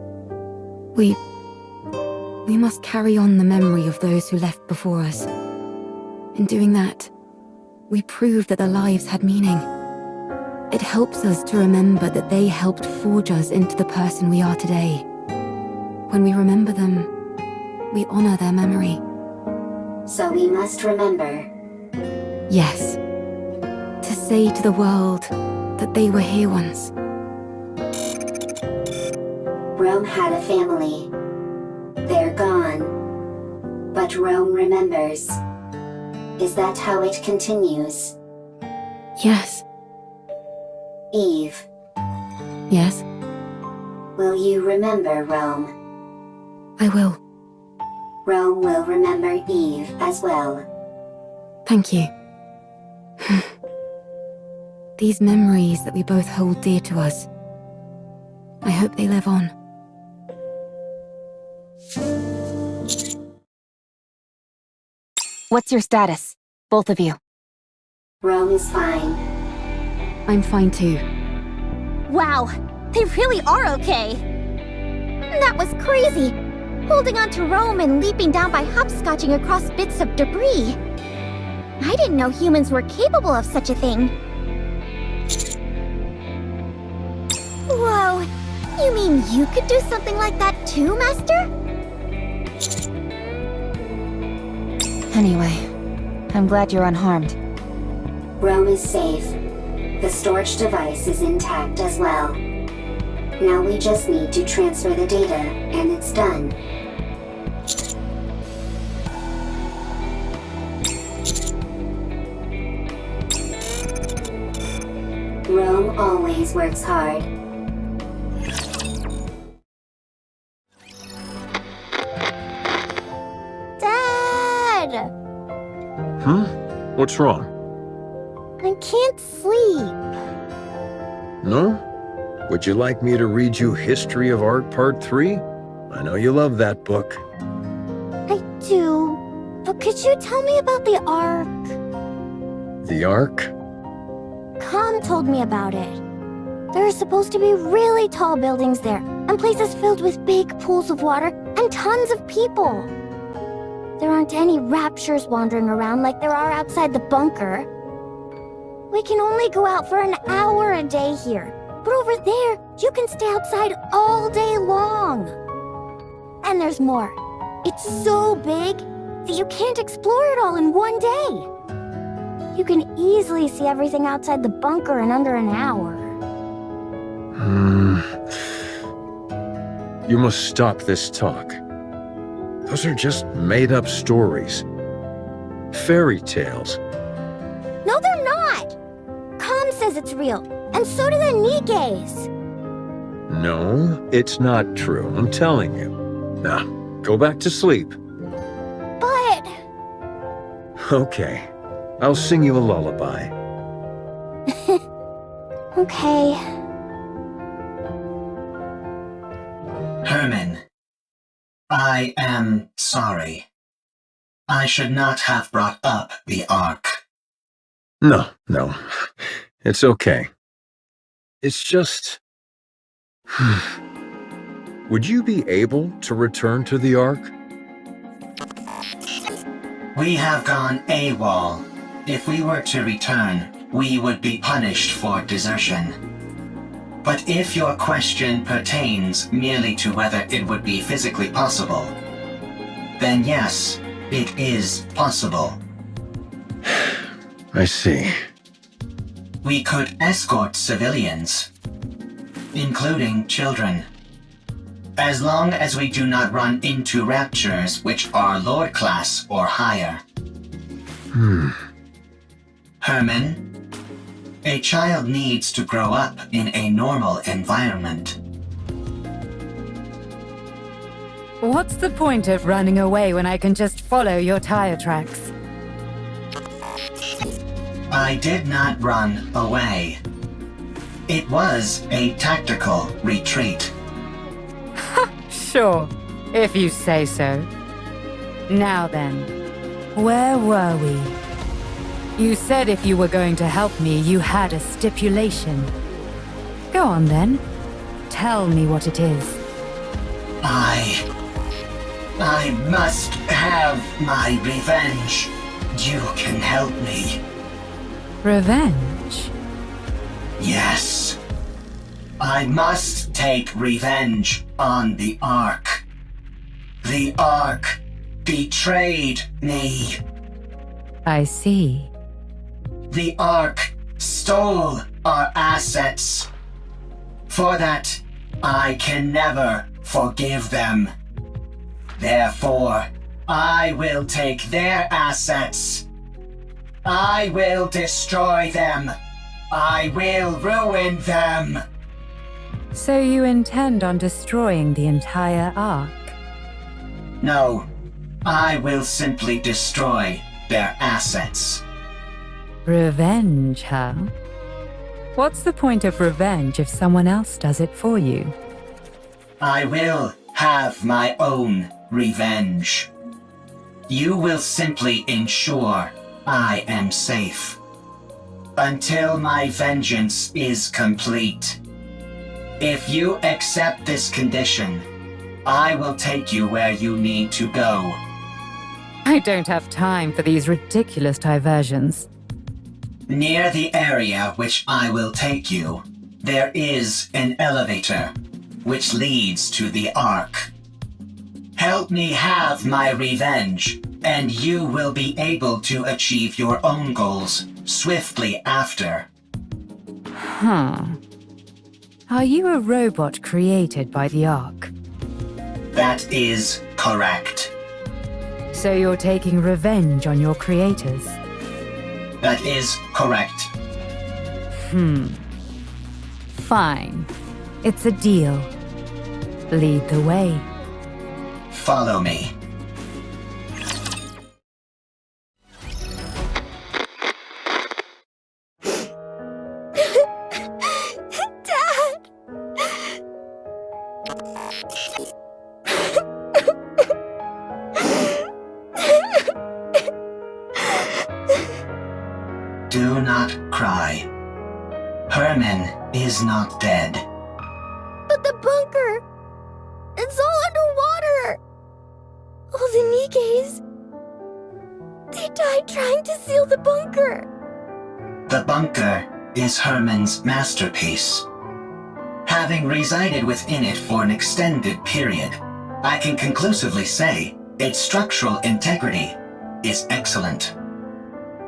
We must carry on the memory of those who left before us. In doing that, we prove that their lives had meaning. It helps us to remember that they helped forge us into the person we are today. When we remember them, we honor their memory. So we must remember. Yes. To say to the world that they were here once. Rome had a family. They're gone. But Rome remembers. Is that how it continues? Yes. Eve. Yes? Will you remember Rome? I will. Rome will remember Eve as well. Thank you. These memories that we both hold dear to us, I hope they live on. What's your status, both of you? Rome is fine. I'm fine too. Wow, they really are okay. That was crazy. Holding on to Rome and leaping down by hopscotching across bits of debris. I didn't know humans were capable of such a thing. Whoa, you mean you could do something like that too, Master? Anyway, I'm glad you're unharmed. Rome is safe. The storage device is intact as well. Now we just need to transfer the data, and it's done. Rome always works hard. What's wrong? I can't sleep. No? Would you like me to read you History of Art Part 3? I know you love that book. I do. But could you tell me about the Ark? The Ark? Com told me about it. There are supposed to be really tall buildings there, and places filled with big pools of water, and tons of people. There aren't any raptures wandering around like there are outside the bunker. We can only go out for an hour a day here, but over there, you can stay outside all day long. And there's more. It's so big that you can't explore it all in one day. You can easily see everything outside the bunker in under an hour. You must stop this talk. Those are just made-up stories. Fairy tales. No, they're not! Com says it's real, and so do the NIKKEs. No, it's not true, I'm telling you. Now, go back to sleep. But... Okay, I'll sing you a lullaby. Okay. Herman, I am sorry. I should not have brought up the Ark. No, it's okay. It's just... Would you be able to return to the Ark? We have gone AWOL. If we were to return, we would be punished for desertion. But if your question pertains merely to whether it would be physically possible, then yes, it is possible. I see. We could escort civilians, including children. As long as we do not run into raptures which are Lord class or higher. Herman, a child needs to grow up in a normal environment. What's the point of running away when I can just follow your tire tracks? I did not run away. It was a tactical retreat. Sure, if you say so. Now then, where were we? You said if you were going to help me, you had a stipulation. Go on then. Tell me what it is. I must have my revenge. You can help me. Revenge? Yes. I must take revenge on the Ark. The Ark betrayed me. I see. The Ark stole our assets. For that, I can never forgive them. Therefore, I will take their assets. I will destroy them. I will ruin them. So you intend on destroying the entire Ark? No, I will simply destroy their assets. Revenge, huh? What's the point of revenge if someone else does it for you? I will have my own revenge. You will simply ensure I am safe. Until my vengeance is complete. If you accept this condition, I will take you where you need to go. I don't have time for these ridiculous diversions. Near the area which I will take you, there is an elevator, which leads to the Ark. Help me have my revenge, and you will be able to achieve your own goals swiftly after. Are you a robot created by the Ark? That is correct. So you're taking revenge on your creators? That is correct. Fine. It's a deal. Lead the way. Follow me. cry. Herman is not dead. But the bunker! It's all underwater! All the Nikkes... They died trying to seal the bunker! The bunker is Herman's masterpiece. Having resided within it for an extended period, I can conclusively say its structural integrity is excellent.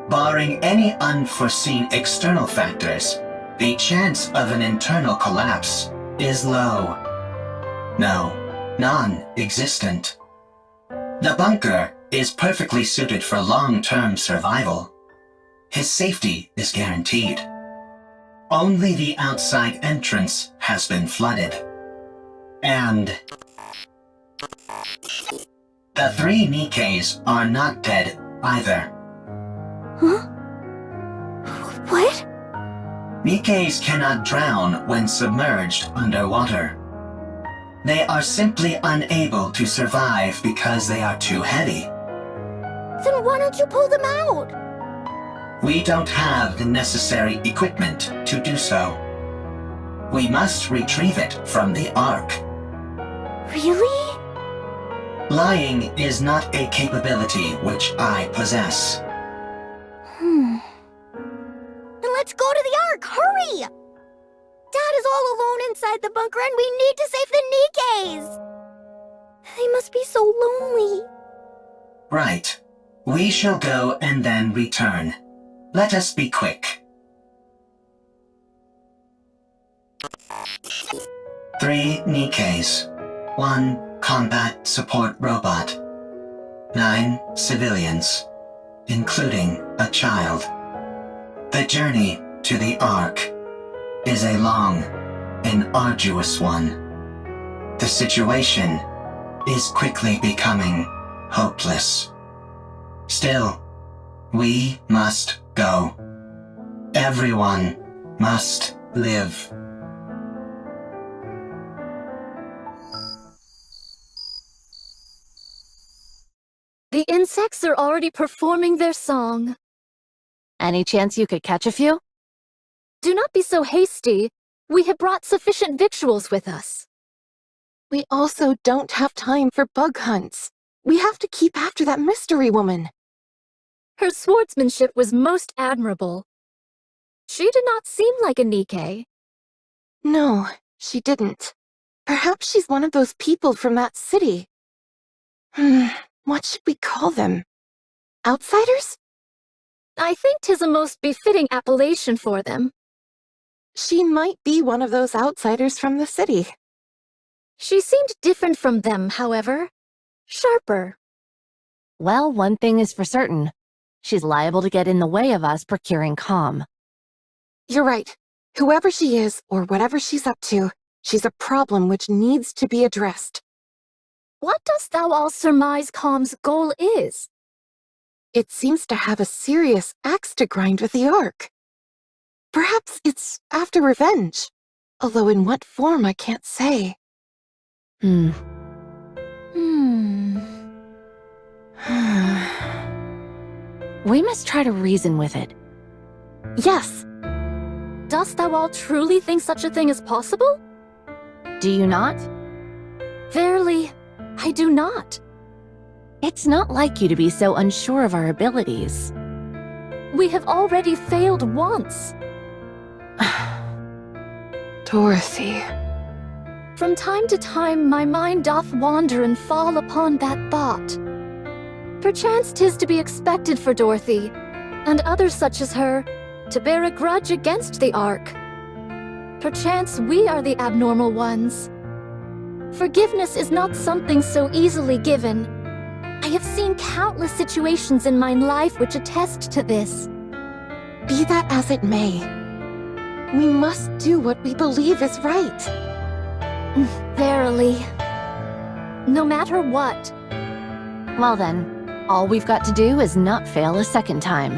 Barring any unforeseen external factors, the chance of an internal collapse is low. No, non-existent. The bunker is perfectly suited for long-term survival. His safety is guaranteed. Only the outside entrance has been flooded. And the 3 Nikkes are not dead either. Huh? What? Nikkes cannot drown when submerged underwater. They are simply unable to survive because they are too heavy. Then why don't you pull them out? We don't have the necessary equipment to do so. We must retrieve it from the Ark. Really? Lying is not a capability which I possess. Then let's go to the Ark! Hurry! Dad is all alone inside the bunker and we need to save the Nikkes! They must be so lonely. Right. We shall go and then return. Let us be quick. 3 Nikkes. 1 combat support robot. 9 civilians, including a child. The journey to the Ark is a long and arduous one. The situation is quickly becoming hopeless. Still, we must go. Everyone must live. The insects are already performing their song. Any chance you could catch a few? Do not be so hasty. We have brought sufficient victuals with us. We also don't have time for bug hunts. We have to keep after that mystery woman. Her swordsmanship was most admirable. She did not seem like a Nikke. No, she didn't. Perhaps she's one of those people from that city. What should we call them? Outsiders? I think 'tis a most befitting appellation for them. She might be one of those outsiders from the city. She seemed different from them, however. Sharper. Well, one thing is for certain. She's liable to get in the way of us procuring calm. You're right. Whoever she is, or whatever she's up to, she's a problem which needs to be addressed. What dost thou all surmise Calm's goal is? It seems to have a serious axe to grind with the Ark. Perhaps it's after revenge, although in what form I can't say. We must try to reason with it. Yes. Dost thou all truly think such a thing is possible? Do you not? Verily, I do not. It's not like you to be so unsure of our abilities. We have already failed once. Dorothy. From time to time my mind doth wander and fall upon that thought. Perchance 'tis to be expected for Dorothy, and others such as her, to bear a grudge against the Ark. Perchance we are the abnormal ones. Forgiveness is not something so easily given. I have seen countless situations in my life which attest to this. Be that as it may, we must do what we believe is right. Verily. No matter what. Well then, all we've got to do is not fail a second time.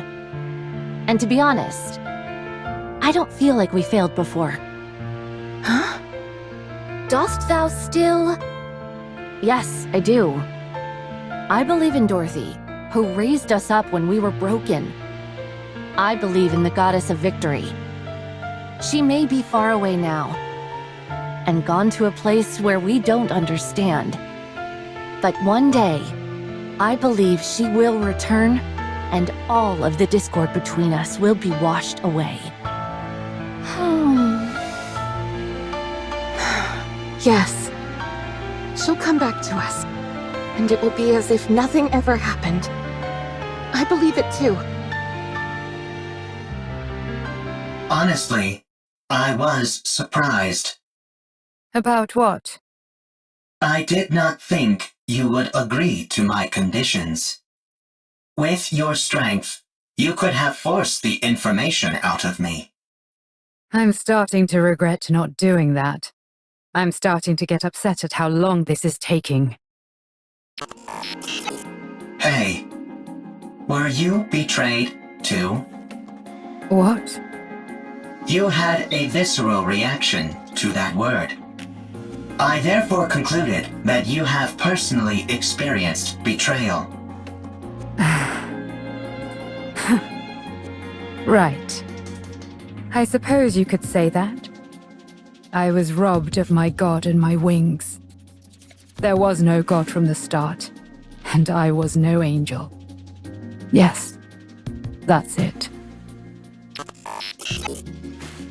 And to be honest, I don't feel like we failed before. Huh? Dost thou still? Yes, I do. I believe in Dorothy, who raised us up when we were broken. I believe in the goddess of victory. She may be far away now, and gone to a place where we don't understand. But one day, I believe she will return, and all of the discord between us will be washed away. Yes. She'll come back to us, and it will be as if nothing ever happened. I believe it too. Honestly, I was surprised. About what? I did not think you would agree to my conditions. With your strength, you could have forced the information out of me. I'm starting to regret not doing that. I'm starting to get upset at how long this is taking. Hey, were you betrayed too? What? You had a visceral reaction to that word. I therefore concluded that you have personally experienced betrayal. Right. I suppose you could say that. I was robbed of my god and my wings. There was no god from the start, and I was no angel. Yes, that's it.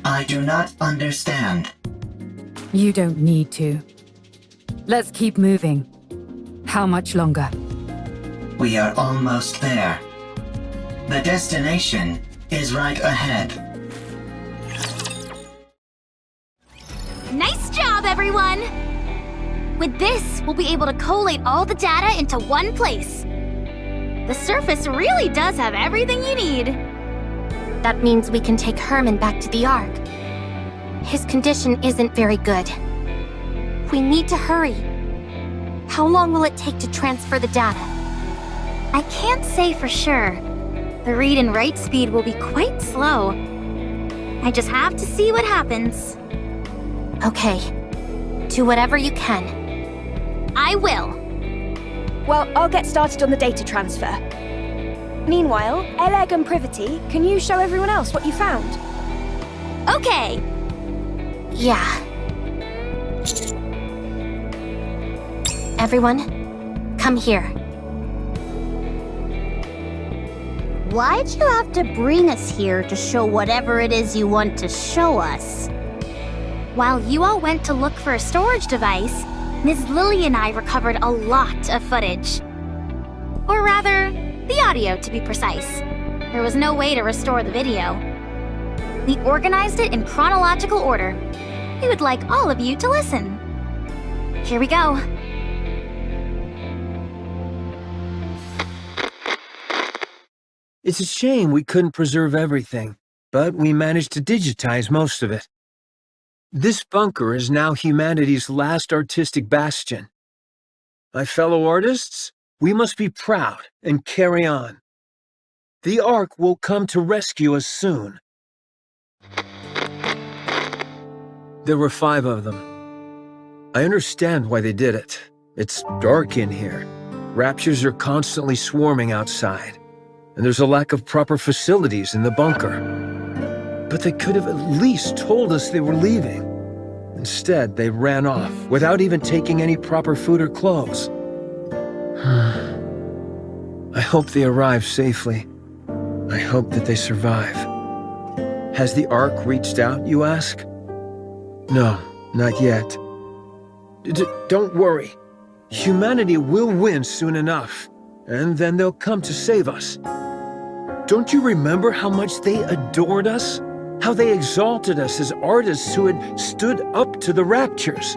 I do not understand. You don't need to. Let's keep moving. How much longer? We are almost there. The destination is right ahead. Nice job, everyone! With this, we'll be able to collate all the data into one place. The surface really does have everything you need. That means we can take Herman back to the Ark. His condition isn't very good. We need to hurry. How long will it take to transfer the data? I can't say for sure. The read and write speed will be quite slow. I just have to see what happens. Okay. Do whatever you can. I will. Well, I'll get started on the data transfer. Meanwhile, Eleg and Privity, can you show everyone else what you found? Okay. Yeah. Everyone, come here. Why'd you have to bring us here to show whatever it is you want to show us? While you all went to look for a storage device, Ms. Lily and I recovered a lot of footage. Or rather, the audio to be precise. There was no way to restore the video. We organized it in chronological order. We would like all of you to listen. Here we go. It's a shame we couldn't preserve everything, but we managed to digitize most of it. This bunker is now humanity's last artistic bastion. My fellow artists, we must be proud and carry on. The Ark will come to rescue us soon. There were 5 of them. I understand why they did it. It's dark in here. Raptures are constantly swarming outside, and there's a lack of proper facilities in the bunker. But they could have at least told us they were leaving. Instead, they ran off without even taking any proper food or clothes. I hope they arrive safely. I hope that they survive. Has the Ark reached out, you ask? No, not yet. Don't worry. Humanity will win soon enough, and then they'll come to save us. Don't you remember how much they adored us? How they exalted us as artists who had stood up to the raptures?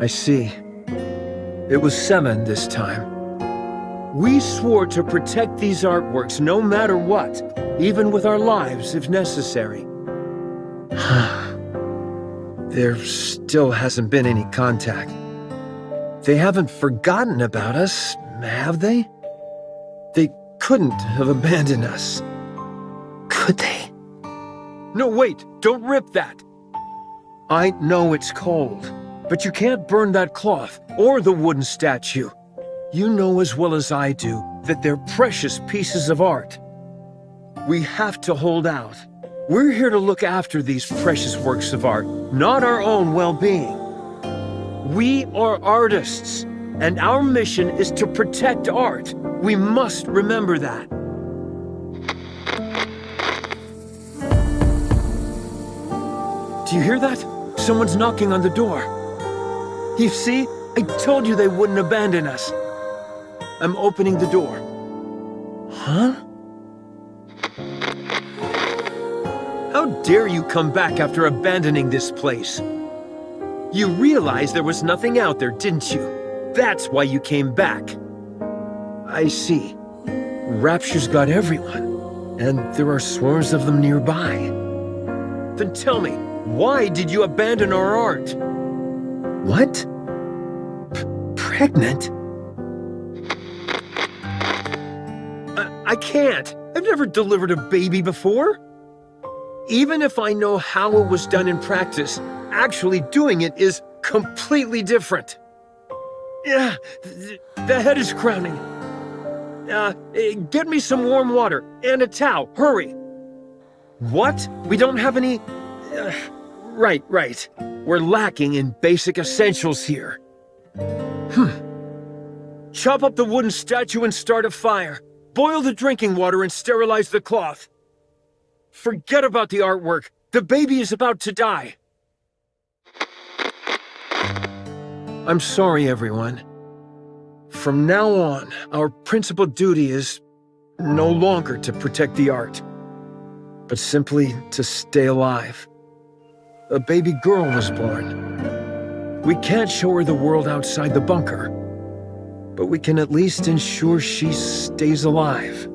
I see. It was 7 this time. We swore to protect these artworks no matter what, even with our lives if necessary. There still hasn't been any contact. They haven't forgotten about us, have they? They couldn't have abandoned us. Could they? No, wait! Don't rip that! I know it's cold, but you can't burn that cloth or the wooden statue. You know as well as I do that they're precious pieces of art. We have to hold out. We're here to look after these precious works of art, not our own well-being. We are artists, and our mission is to protect art. We must remember that. Do you hear that? Someone's knocking on the door. You see? I told you they wouldn't abandon us. I'm opening the door. Huh? How dare you come back after abandoning this place? You realized there was nothing out there, didn't you? That's why you came back. I see. Rapture's got everyone, and there are swarms of them nearby. Then tell me, why did you abandon our art? What? Pregnant? I can't. I've never delivered a baby before. Even if I know how it was done in practice, actually doing it is completely different. Yeah, the head is crowning. Get me some warm water and a towel, hurry. What? We don't have any... Right. We're lacking in basic essentials here. Chop up the wooden statue and start a fire. Boil the drinking water and sterilize the cloth. Forget about the artwork. The baby is about to die. I'm sorry, everyone. From now on, our principal duty is no longer to protect the art, but simply to stay alive. A baby girl was born. We can't show her the world outside the bunker, but we can at least ensure she stays alive.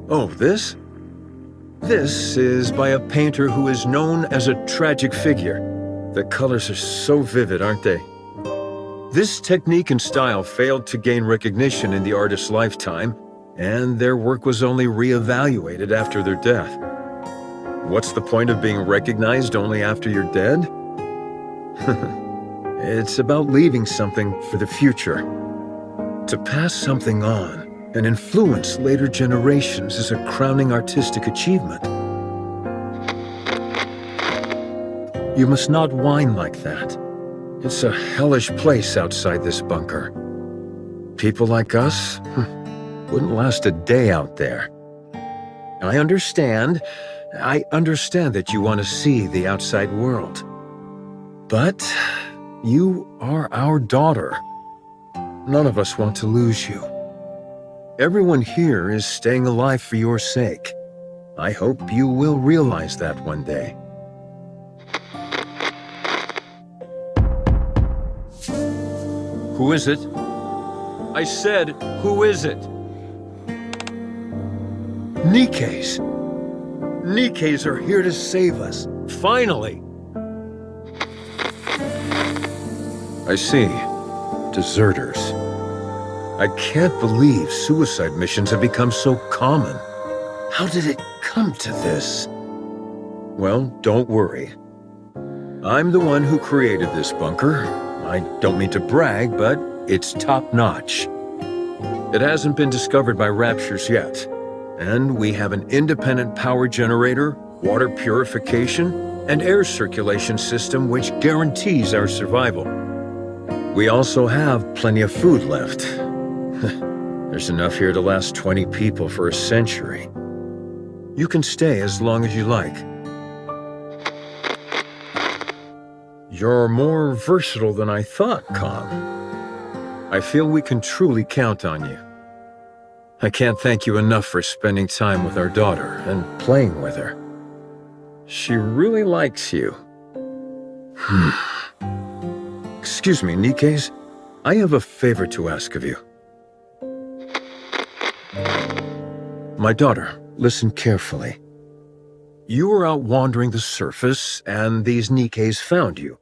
Oh, this? This is by a painter who is known as a tragic figure. The colors are so vivid, aren't they? This technique and style failed to gain recognition in the artist's lifetime, and their work was only re-evaluated after their death. What's the point of being recognized only after you're dead? It's about leaving something for the future. To pass something on and influence later generations is a crowning artistic achievement. You must not whine like that. It's a hellish place outside this bunker. People like us wouldn't last a day out there. I understand that you want to see the outside world. But you are our daughter. None of us want to lose you. Everyone here is staying alive for your sake. I hope you will realize that one day. Who is it? I said, who is it? NIKKE's. NIKKE's are here to save us. Finally! I see. Deserters. I can't believe suicide missions have become so common. How did it come to this? Well, don't worry. I'm the one who created this bunker. I don't mean to brag, but it's top-notch. It hasn't been discovered by Raptures yet, and we have an independent power generator, water purification, and air circulation system which guarantees our survival. We also have plenty of food left. There's enough here to last 20 people for a century. You can stay as long as you like. You're more versatile than I thought, Com. I feel we can truly count on you. I can't thank you enough for spending time with our daughter and playing with her. She really likes you. Excuse me, NIKKE's. I have a favor to ask of you. My daughter, listen carefully. You were out wandering the surface, and these NIKKE's found you.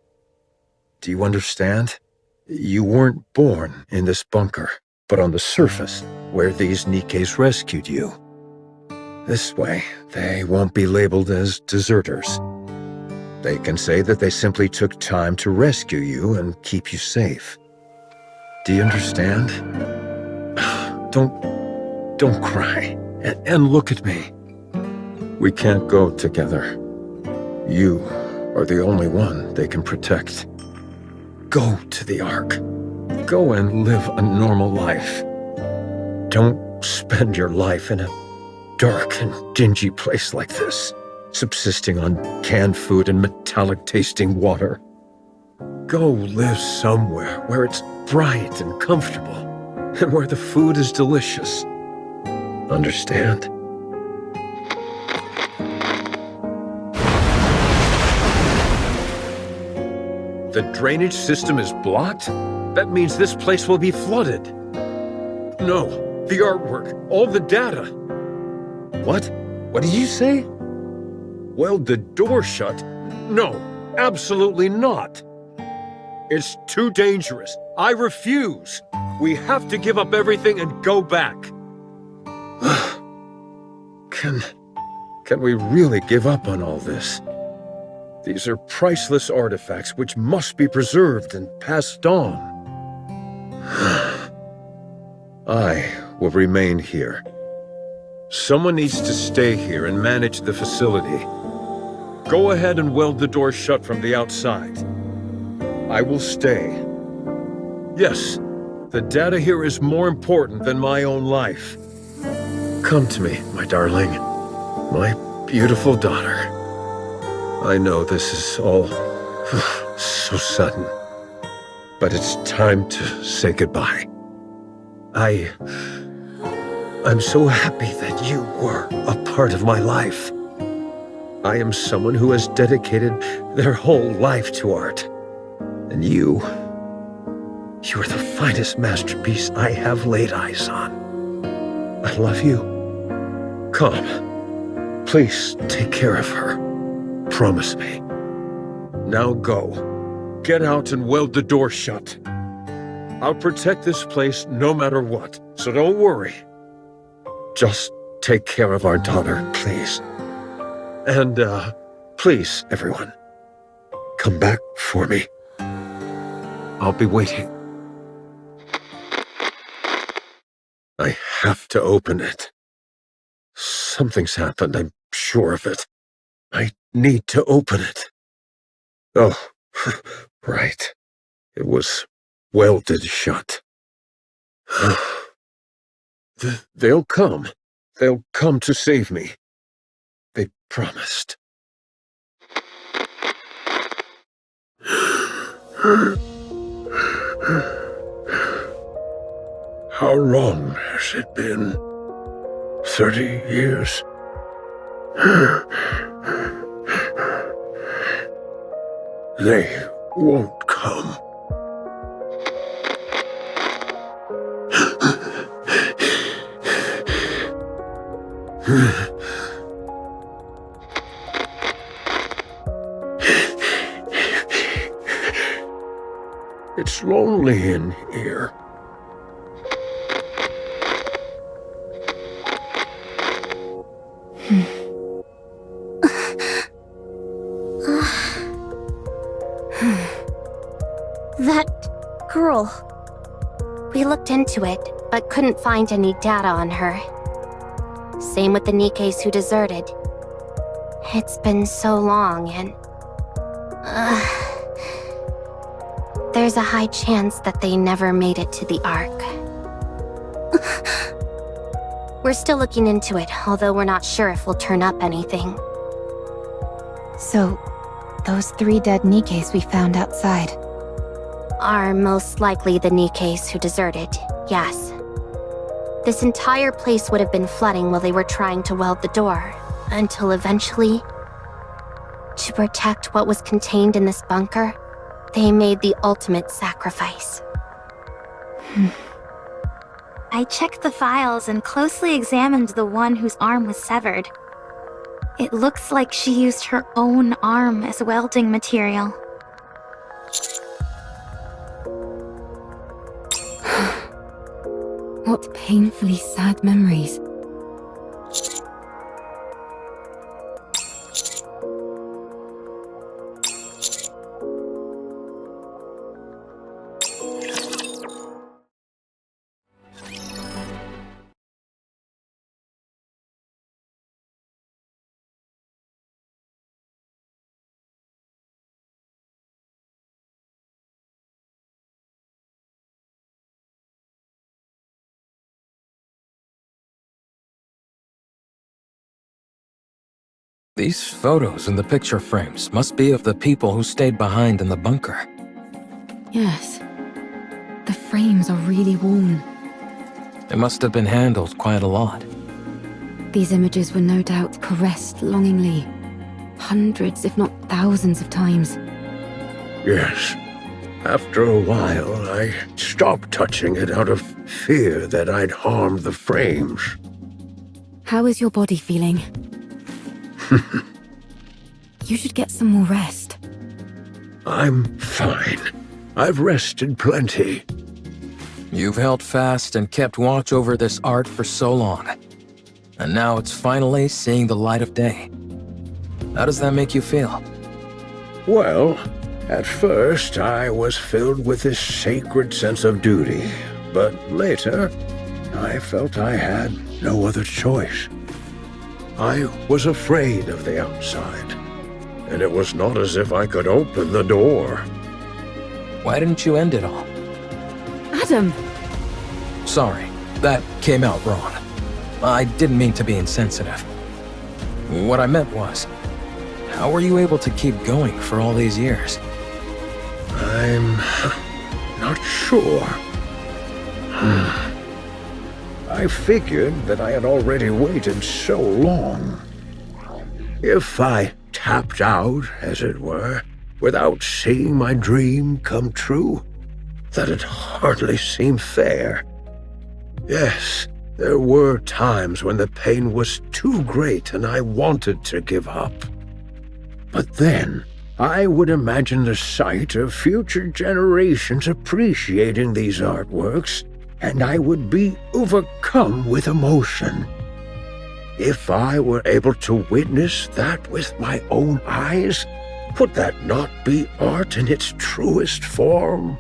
Do you understand? You weren't born in this bunker, but on the surface, where these NIKKE's rescued you. This way, they won't be labeled as deserters. They can say that they simply took time to rescue you and keep you safe. Do you understand? Don't cry. And look at me. We can't go together. You are the only one they can protect. Go to the Ark. Go and live a normal life. Don't spend your life in a dark and dingy place like this, subsisting on canned food and metallic-tasting water. Go live somewhere where it's bright and comfortable, and where the food is delicious. Understand? The drainage system is blocked? That means this place will be flooded. No, the artwork, all the data. What? What did you say? Weld the door shut? No, absolutely not. It's too dangerous. I refuse. We have to give up everything and go back. Can we really give up on all this? These are priceless artifacts which must be preserved and passed on. I will remain here. Someone needs to stay here and manage the facility. Go ahead and weld the door shut from the outside. I will stay. Yes, the data here is more important than my own life. Come to me, my darling. My beautiful daughter. I know this is all so sudden, but it's time to say goodbye. I'm so happy that you were a part of my life. I am someone who has dedicated their whole life to art. And you are the finest masterpiece I have laid eyes on. I love you. Come, please take care of her. Promise me. Now go. Get out and weld the door shut. I'll protect this place no matter what, so don't worry. Just take care of our daughter, please. And, please, everyone, come back for me. I'll be waiting. I have to open it. Something's happened, I'm sure of it. I need to open it. Oh, right. It was welded shut. They'll come. They'll come to save me. They promised. How long has it been? 30 years? They won't come. It's lonely in here. That girl. We looked into it, but couldn't find any data on her. Same with the NIKKEs who deserted. It's been so long and... there's a high chance that they never made it to the Ark. We're still looking into it, although we're not sure if we'll turn up anything. So, those 3 dead NIKKEs we found outside are most likely the NIKKEs who deserted, yes. This entire place would have been flooding while they were trying to weld the door, until eventually, to protect what was contained in this bunker, they made the ultimate sacrifice. I checked the files and closely examined the one whose arm was severed. It looks like she used her own arm as welding material. What painfully sad memories. These photos in the picture frames must be of the people who stayed behind in the bunker. Yes. The frames are really worn. It must have been handled quite a lot. These images were no doubt caressed longingly. Hundreds, if not thousands of times. Yes. After a while, I stopped touching it out of fear that I'd harmed the frames. How is your body feeling? You should get some more rest. I'm fine. I've rested plenty. You've held fast and kept watch over this art for so long. And now it's finally seeing the light of day. How does that make you feel? Well, at first I was filled with this sacred sense of duty, but later I felt I had no other choice. I was afraid of the outside, and it was not as if I could open the door. Why didn't you end it all? Adam! Sorry, that came out wrong. I didn't mean to be insensitive. What I meant was, how were you able to keep going for all these years? I'm not sure. I figured that I had already waited so long. If I tapped out, as it were, without seeing my dream come true, that it hardly seemed fair. Yes, there were times when the pain was too great and I wanted to give up. But then, I would imagine the sight of future generations appreciating these artworks, and I would be overcome with emotion. If I were able to witness that with my own eyes, would that not be art in its truest form?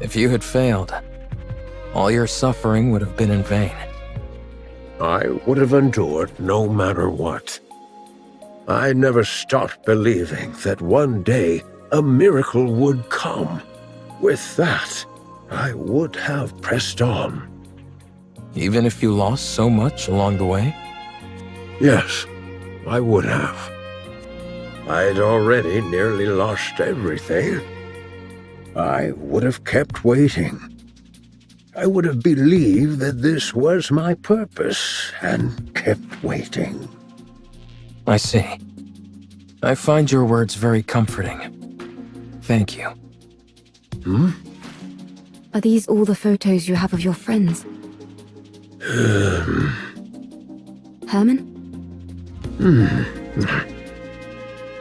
If you had failed, all your suffering would have been in vain. I would have endured no matter what. I never stopped believing that one day a miracle would come. With that, I would have pressed on. Even if you lost so much along the way? Yes, I would have. I'd already nearly lost everything. I would have kept waiting. I would have believed that this was my purpose and kept waiting. I see. I find your words very comforting. Thank you. Are these all the photos you have of your friends? Herman?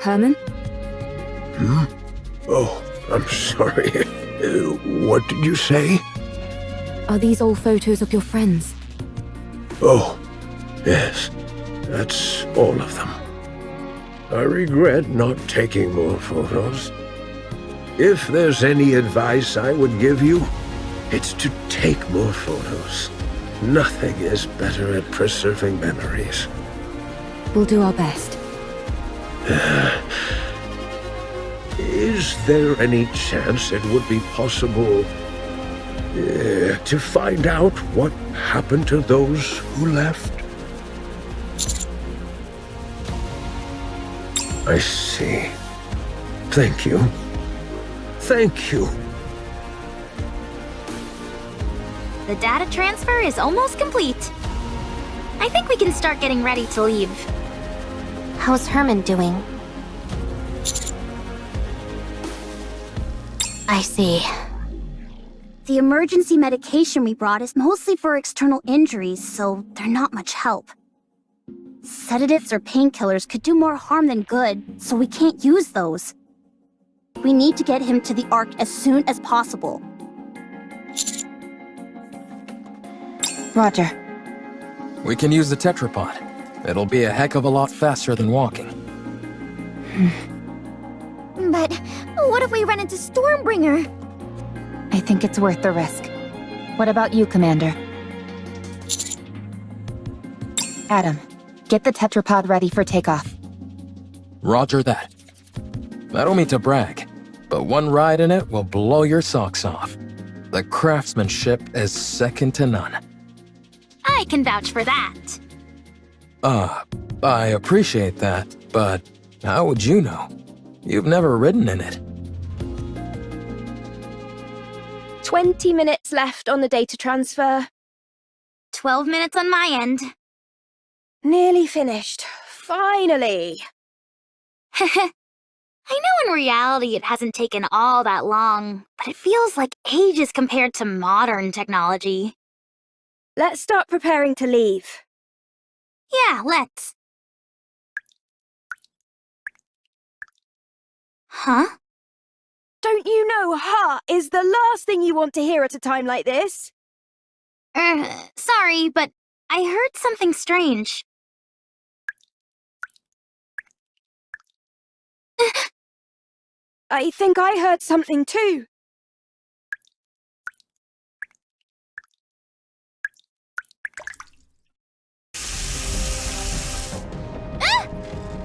Herman? Oh, I'm sorry. What did you say? Are these all photos of your friends? Oh, yes. That's all of them. I regret not taking more photos. If there's any advice I would give you, it's to take more photos. Nothing is better at preserving memories. We'll do our best. Is there any chance it would be possible to find out what happened to those who left? I see. Thank you. Thank you. The data transfer is almost complete. I think we can start getting ready to leave. How's Herman doing? I see. The emergency medication we brought is mostly for external injuries, so they're not much help. Sedatives or painkillers could do more harm than good, so we can't use those. We need to get him to the Ark as soon as possible. Roger. We can use the tetrapod. It'll be a heck of a lot faster than walking. But what if we run into Stormbringer? I think it's worth the risk. What about you, Commander? Adam, get the tetrapod ready for takeoff. Roger that. I don't mean to brag, but one ride in it will blow your socks off. The craftsmanship is second to none. I can vouch for that. I appreciate that, but how would you know? You've never ridden in it. 20 minutes left on the data transfer. 12 minutes on my end. Nearly finished. Finally! I know in reality it hasn't taken all that long, but it feels like ages compared to modern technology. Let's start preparing to leave. Yeah, let's. Huh? Don't you know "ha" is the last thing you want to hear at a time like this? Sorry, but I heard something strange. I think I heard something too.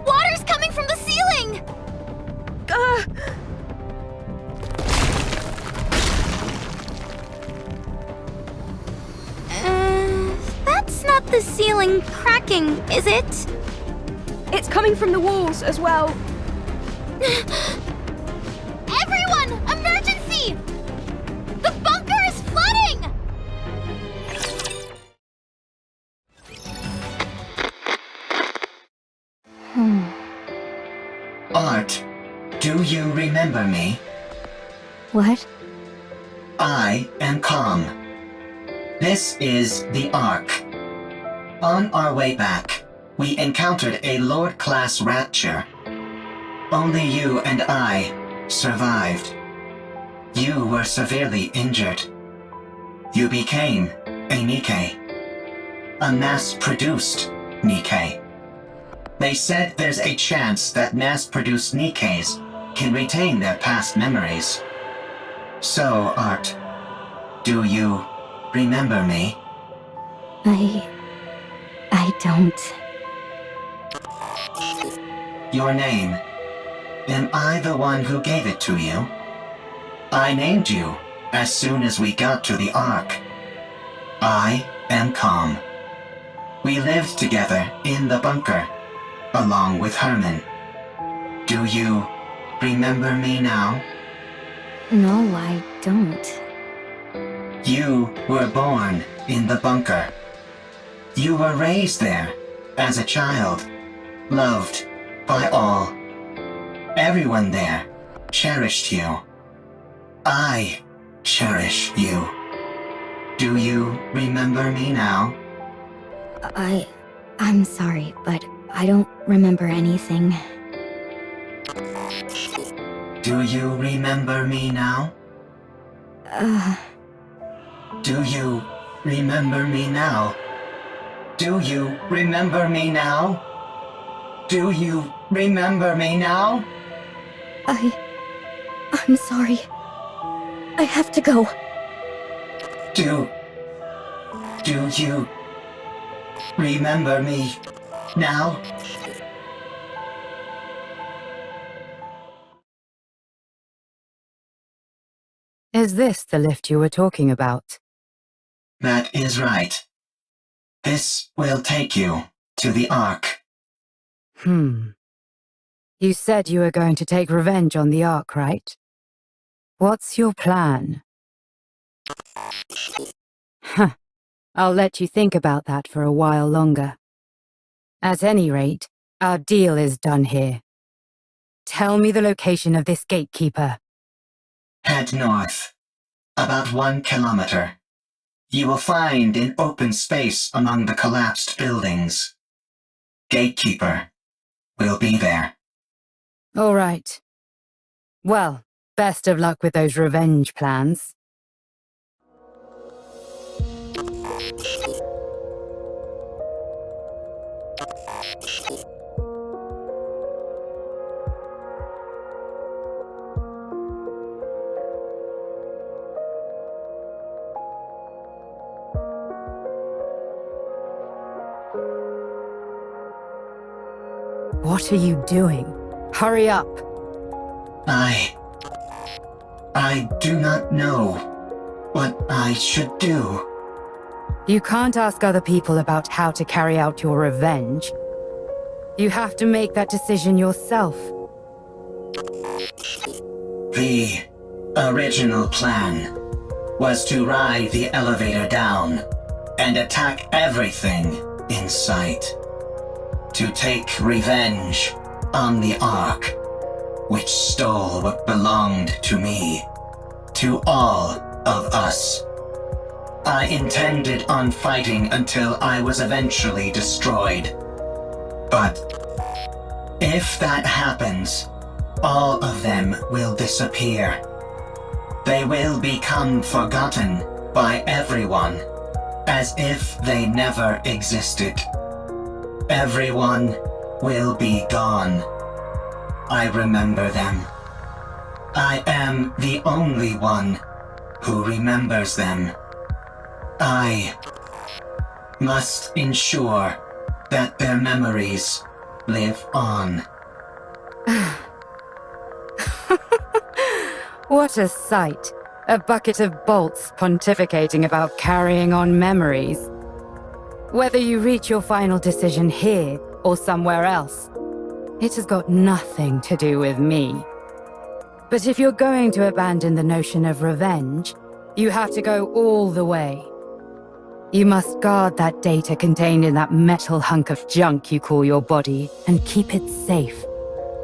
Water's coming from the ceiling! That's not the ceiling cracking, is it? It's coming from the walls as well. Everyone! Emergency! The bunker is flooding! Art, do you remember me? What? I am Calm. This is the Ark. On our way back, we encountered a Lord-class rapture. Only you and I survived. You were severely injured. You became a NIKKE. A mass-produced NIKKE. They said there's a chance that mass-produced NIKKEs can retain their past memories. So, Art, do you remember me? I don't. Your name. Am I the one who gave it to you? I named you as soon as we got to the Ark. I am Calm. We lived together in the bunker, along with Herman. Do you remember me now? No, I don't. You were born in the bunker. You were raised there as a child, loved by all. Everyone there cherished you. I cherish you. Do you remember me now? I'm sorry, but I don't remember anything. Do you remember me now? Do you remember me now? Do you remember me now? Do you remember me now? I'm sorry. I have to go. Do you remember me now? Is this the lift you were talking about? That is right. This will take you to the Ark. You said you were going to take revenge on the Ark, right? What's your plan? Huh. I'll let you think about that for a while longer. At any rate, our deal is done here. Tell me the location of this gatekeeper. Head north. About 1 kilometer. You will find an open space among the collapsed buildings. Gatekeeper will be there. All right. Well, best of luck with those revenge plans. What are you doing? Hurry up! I do not know what I should do. You can't ask other people about how to carry out your revenge. You have to make that decision yourself. The original plan was to ride the elevator down and attack everything in sight. To take revenge on the Ark, which stole what belonged to me, to all of us. I intended on fighting until I was eventually destroyed. But if that happens, all of them will disappear. They will become forgotten by everyone, as if they never existed. Everyone will be gone. I remember them. I am the only one who remembers them. I must ensure that their memories live on. What a sight. A bucket of bolts pontificating about carrying on memories. Whether you reach your final decision here or somewhere else, it has got nothing to do with me. But if you're going to abandon the notion of revenge, you have to go all the way. You must guard that data contained in that metal hunk of junk you call your body and keep it safe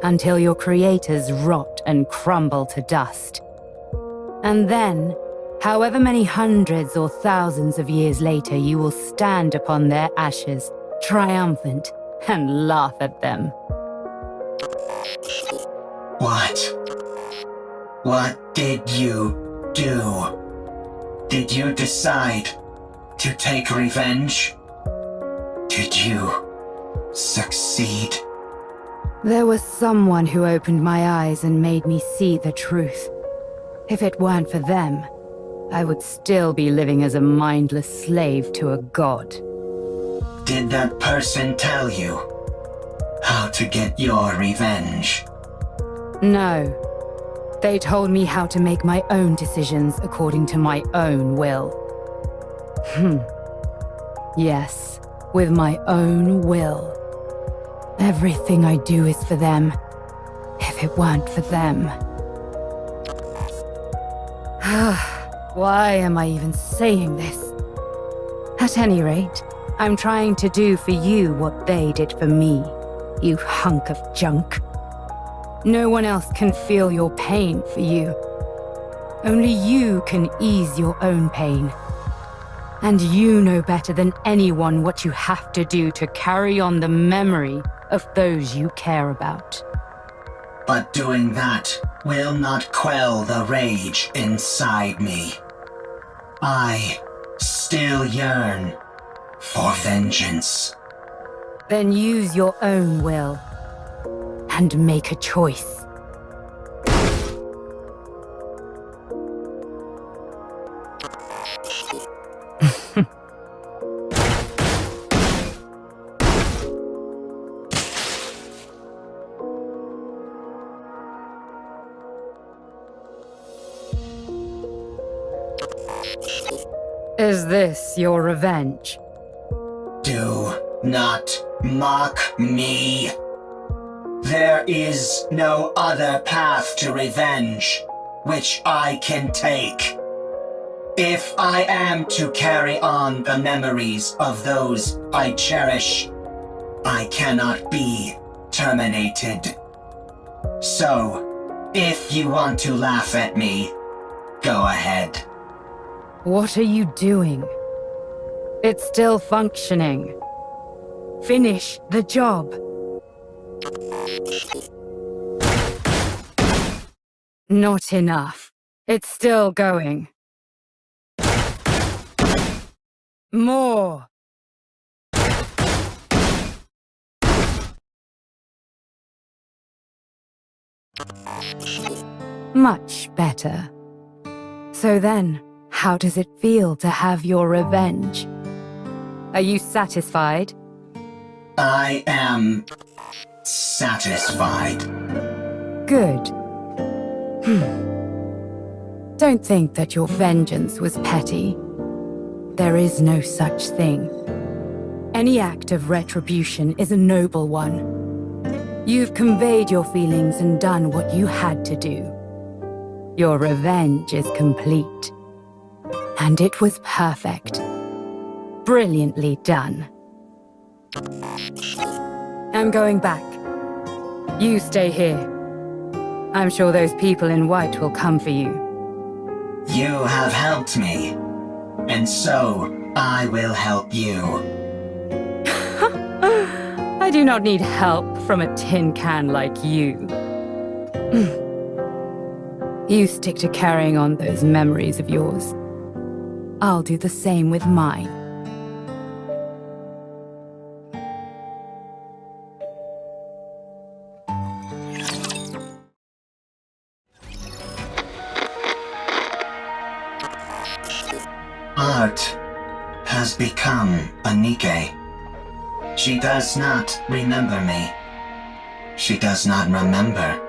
until your creators rot and crumble to dust. And then, however many hundreds or thousands of years later, you will stand upon their ashes, triumphant, and laugh at them. What did you do? Did you decide to take revenge? Did you succeed? There was someone who opened my eyes and made me see the truth. If it weren't for them, I would still be living as a mindless slave to a god. Did that person tell you how to get your revenge? No. They told me how to make my own decisions according to my own will. Yes, with my own will. Everything I do is for them. If it weren't for them... Why am I even saying this? At any rate, I'm trying to do for you what they did for me, you hunk of junk. No one else can feel your pain for you. Only you can ease your own pain. And you know better than anyone what you have to do to carry on the memory of those you care about. But doing that will not quell the rage inside me. I still yearn for vengeance. Then use your own will and make a choice. Is this your revenge? Do not mock me. There is no other path to revenge which I can take. If I am to carry on the memories of those I cherish, I cannot be terminated. So, if you want to laugh at me, go ahead. What are you doing? It's still functioning. Finish the job. Not enough. It's still going. More. Much better. So then, how does it feel to have your revenge? Are you satisfied? I am satisfied. Good. Don't think that your vengeance was petty. There is no such thing. Any act of retribution is a noble one. You've conveyed your feelings and done what you had to do. Your revenge is complete. And it was perfect. Brilliantly done. I'm going back. You stay here. I'm sure those people in white will come for you. You have helped me, and so I will help you. I do not need help from a tin can like you. You stick to carrying on those memories of yours. I'll do the same with mine. Art has become a NIKKE. She does not remember me. She does not remember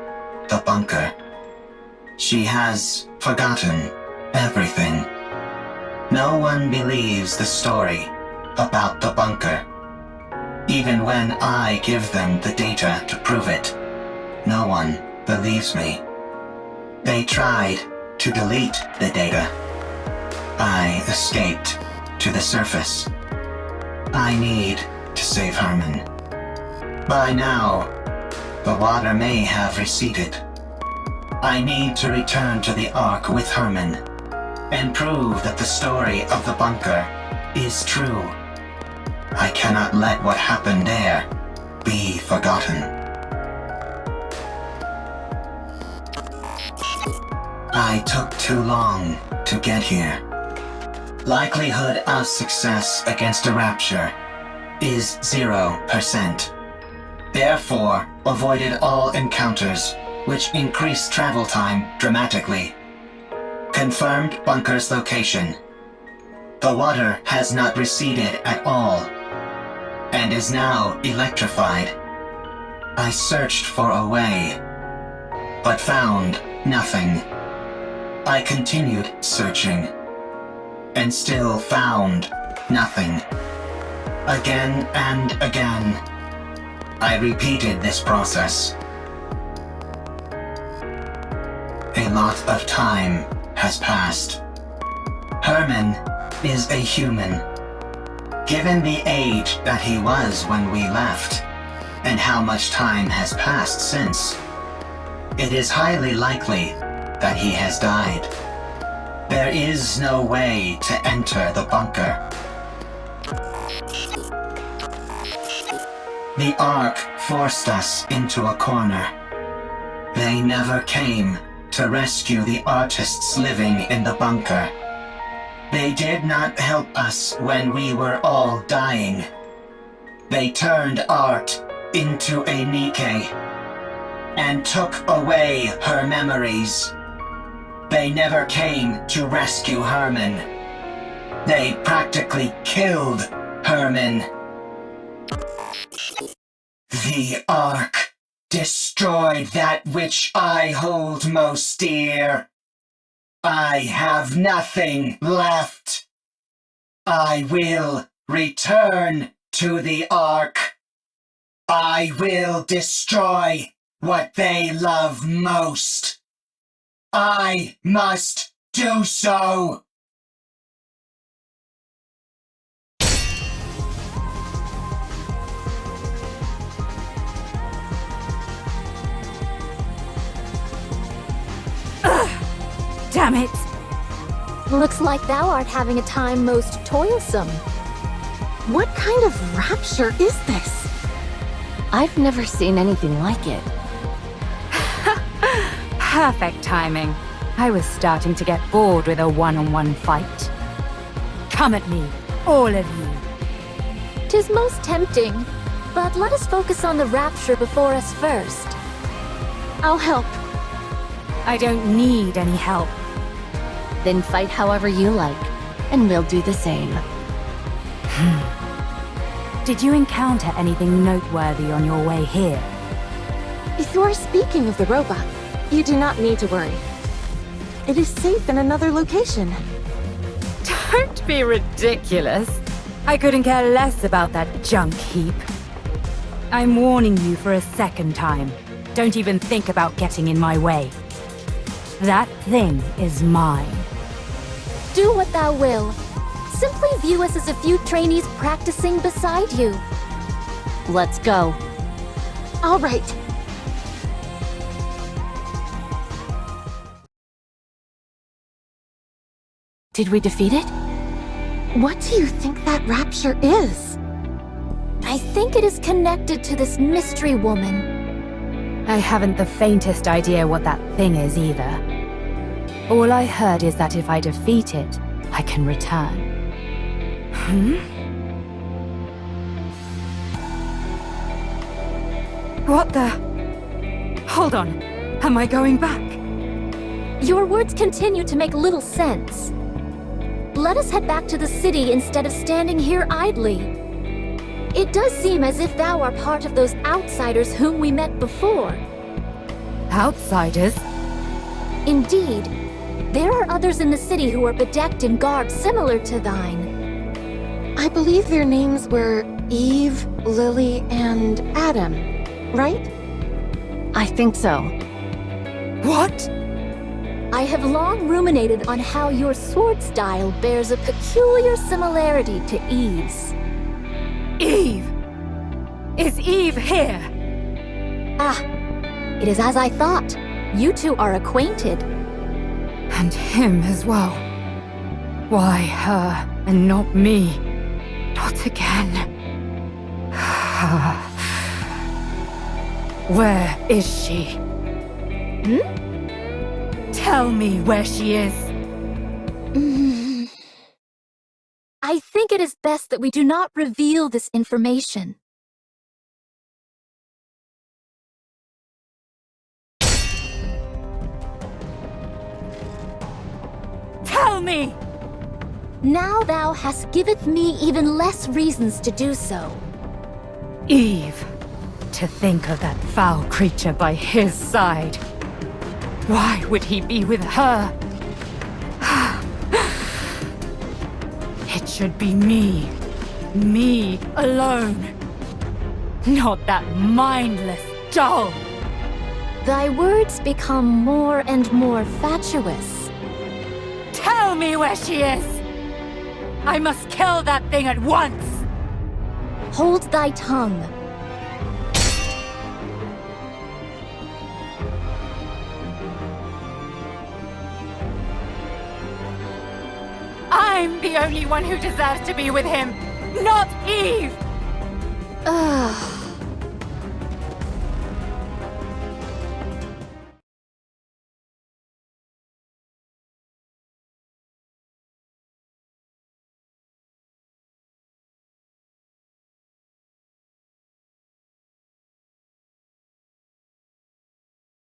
the bunker. She has forgotten everything. No one believes the story about the bunker. Even when I give them the data to prove it, no one believes me. They tried to delete the data. I escaped to the surface. I need to save Herman. By now, the water may have receded. I need to return to the Ark with Herman and prove that the story of the bunker is true. I cannot let what happened there be forgotten. I took too long to get here. Likelihood of success against a rapture is 0%. Therefore, avoided all encounters, which increased travel time dramatically. Confirmed bunker's location. The water has not receded at all, and is now electrified. I searched for a way, but found nothing. I continued searching, and still found nothing. Again and again, I repeated this process. A lot of time has passed. Herman is a human. Given the age that he was when we left, and how much time has passed since, it is highly likely that he has died. There is no way to enter the bunker. The Ark forced us into a corner. They never came to rescue the artists living in the bunker. They did not help us when we were all dying. They turned art into a NIKKE and took away her memories. They never came to rescue Herman. They practically killed Herman. The Ark destroyed that which I hold most dear. I have nothing left. I will return to the Ark. I will destroy what they love most. I must do so. Damn it! Looks like thou art having a time most toilsome. What kind of rapture is this? I've never seen anything like it. Perfect timing. I was starting to get bored with a one-on-one fight. Come at me, all of you. 'Tis most tempting, but let us focus on the rapture before us first. I'll help. I don't need any help. Then fight however you like, and we'll do the same. Did you encounter anything noteworthy on your way here? If you are speaking of the robot, you do not need to worry. It is safe in another location. Don't be ridiculous. I couldn't care less about that junk heap. I'm warning you for a second time. Don't even think about getting in my way. That thing is mine. Do what thou will. Simply view us as a few trainees practicing beside you. Let's go. All right. Did we defeat it? What do you think that rapture is? I think it is connected to this mystery woman. I haven't the faintest idea what that thing is either. All I heard is that if I defeat it, I can return. What the? Hold on. Am I going back? Your words continue to make little sense. Let us head back to the city instead of standing here idly. It does seem as if thou are part of those outsiders whom we met before. Outsiders? Indeed. There are others in the city who are bedecked in garb similar to thine. I believe their names were Eve, Lily, and Adam, right? I think so. What? I have long ruminated on how your sword style bears a peculiar similarity to Eve's. Eve! Is Eve here? Ah, it is as I thought. You two are acquainted. And him as well. Why her and not me? Not again. Where is she? Tell me where she is. I think it is best that we do not reveal this information. Tell me! Now thou hast giveth me even less reasons to do so. Eve. To think of that foul creature by his side. Why would he be with her? It should be me. Me alone. Not that mindless doll. Thy words become more and more fatuous. Tell me where she is! I must kill that thing at once! Hold thy tongue. I'm the only one who deserves to be with him, not Eve!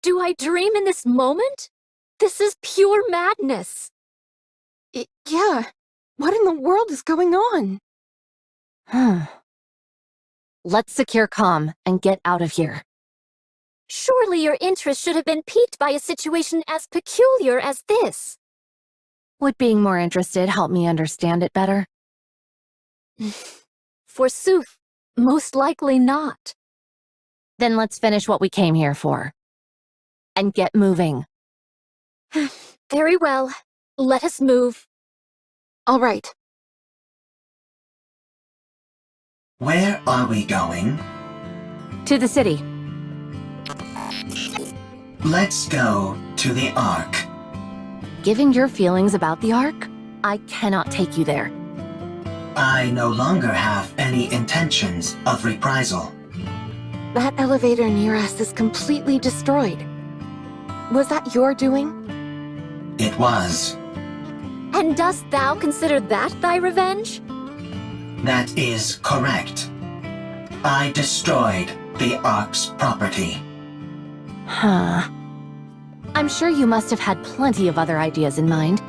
Do I dream in this moment? This is pure madness. Yeah. What in the world is going on? Let's secure comm and get out of here. Surely your interest should have been piqued by a situation as peculiar as this. Would being more interested help me understand it better? Forsooth, most likely not. Then let's finish what we came here for. And get moving. Very well. Let us move. All right. Where are we going? To the city. Let's go to the Ark. Given your feelings about the Ark, I cannot take you there. I no longer have any intentions of reprisal. That elevator near us is completely destroyed. Was that your doing? It was. And dost thou consider that thy revenge? That is correct. I destroyed the Ark's property. I'm sure you must have had plenty of other ideas in mind.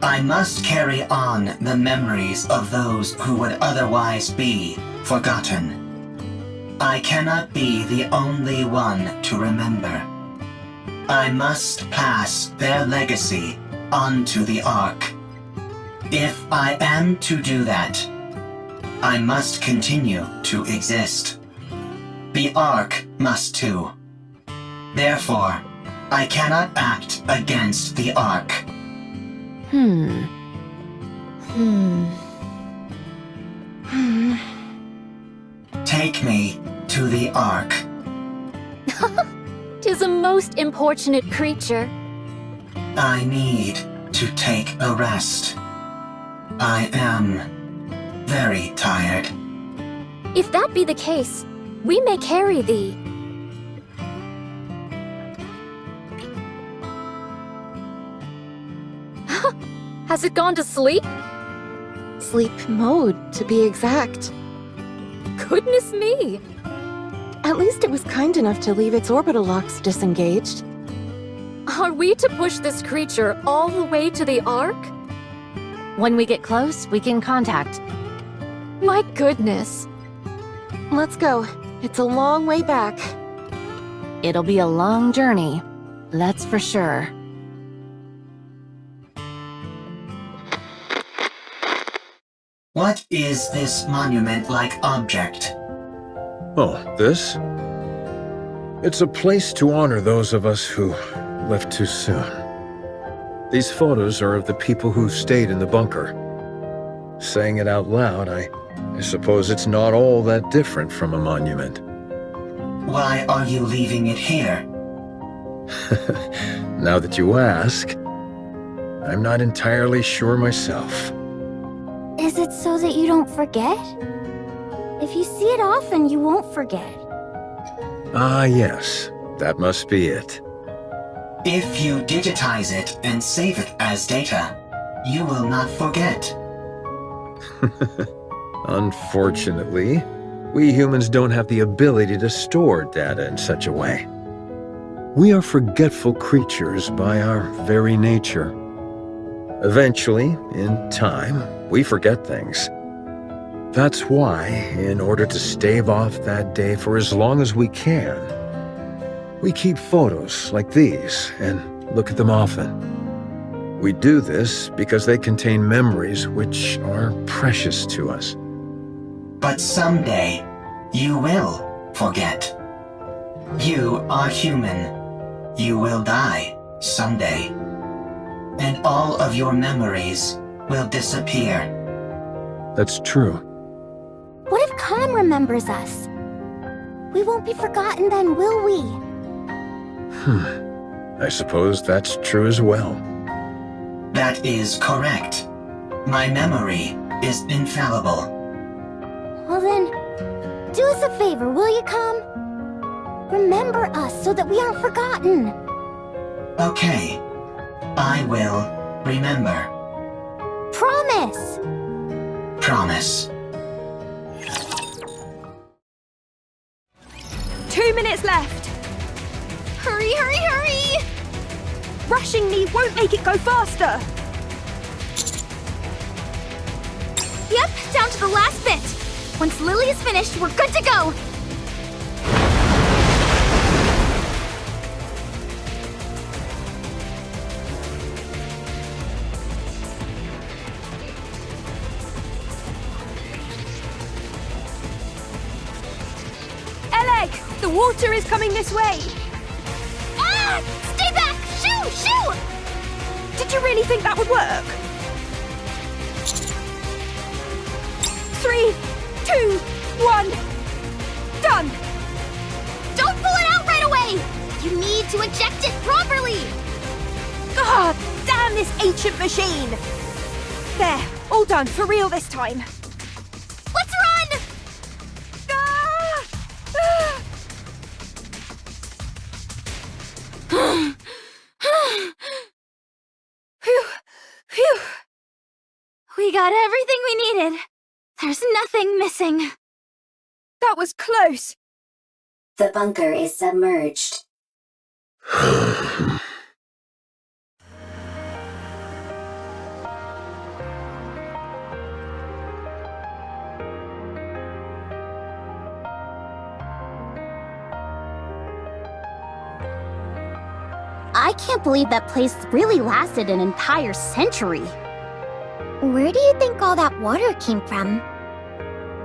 I must carry on the memories of those who would otherwise be forgotten. I cannot be the only one to remember. I must pass their legacy onto the Ark. If I am to do that, I must continue to exist. The Ark must too. Therefore, I cannot act against the Ark. Take me to the Ark. 'Tis a most importunate creature. I need to take a rest. I am very tired. If that be the case, we may carry thee. Has it gone to sleep? Sleep mode, to be exact. Goodness me! At least it was kind enough to leave its orbital locks disengaged. Are we to push this creature all the way to the Ark? When we get close, we can contact. My goodness. Let's go. It's a long way back. It'll be a long journey, that's for sure. What is this monument-like object? Oh, this? It's a place to honor those of us who left too soon. These photos are of the people who stayed in the bunker. Saying it out loud, I suppose it's not all that different from a monument. Why are you leaving it here? Now that you ask, I'm not entirely sure myself. Is it so that you don't forget? If you see it often, you won't forget. Ah, yes. That must be it. If you digitize it and save it as data, you will not forget. Unfortunately, we humans don't have the ability to store data in such a way. We are forgetful creatures by our very nature. Eventually, in time, we forget things. That's why, in order to stave off that day for as long as we can, we keep photos like these and look at them often. We do this because they contain memories which are precious to us. But someday, you will forget. You are human. You will die someday. And all of your memories will disappear. That's true. What if Khan remembers us? We won't be forgotten then, will we? I suppose that's true as well. That is correct. My memory is infallible. Well then, do us a favor, will you, Khan? Remember us so that we aren't forgotten. Okay. I will remember. Promise! Promise. 2 minutes left. Hurry, hurry, hurry! Rushing me won't make it go faster. Yep, down to the last bit. Once Lily is finished, we're good to go. Eleg, the water is coming this way. Ah! Stay back! Shoo! Shoo! Did you really think that would work? 3, 2, 1. Done! Don't pull it out right away! You need to eject it properly! God damn this ancient machine! There, all done, for real this time. Let's run! Ah! Ah! Phew! Phew! We got everything we needed. There's nothing missing. That was close. The bunker is submerged. I can't believe that place really lasted an entire century. Where do you think all that water came from?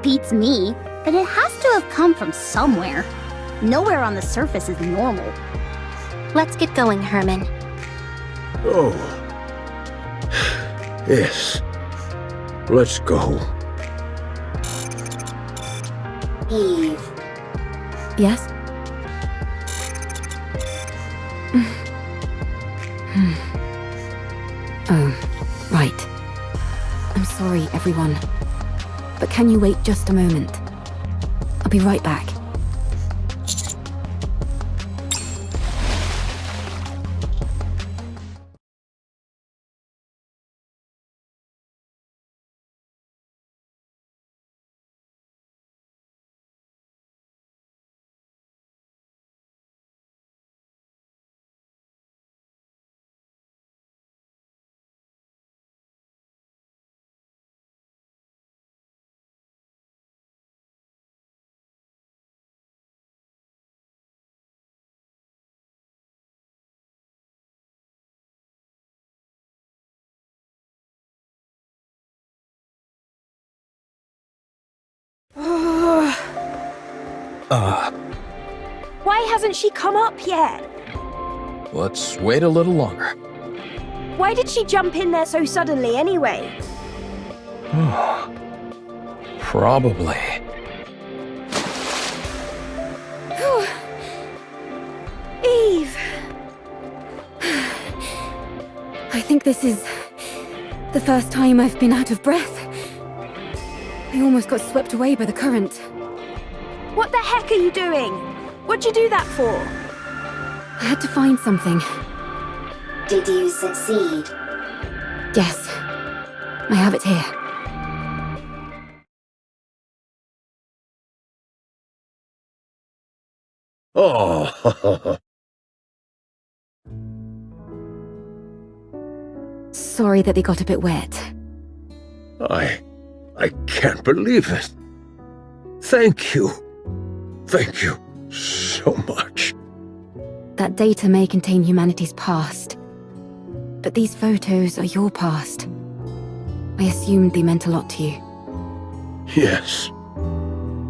Beats me, but it has to have come from somewhere. Nowhere on the surface is normal. Let's get going, Herman. Oh. Yes. Let's go. Eve. Yes? Oh, right. I'm sorry, everyone. But can you wait just a moment? I'll be right back. Why hasn't she come up yet? Let's wait a little longer. Why did she jump in there so suddenly anyway? Probably. Eve! I think this is the first time I've been out of breath. I almost got swept away by the current. What the heck are you doing? What'd you do that for? I had to find something. Did you succeed? Yes. I have it here. Oh. Sorry that they got a bit wet. I can't believe it. Thank you. Thank you so much. That data may contain humanity's past. But these photos are your past. I assumed they meant a lot to you. Yes.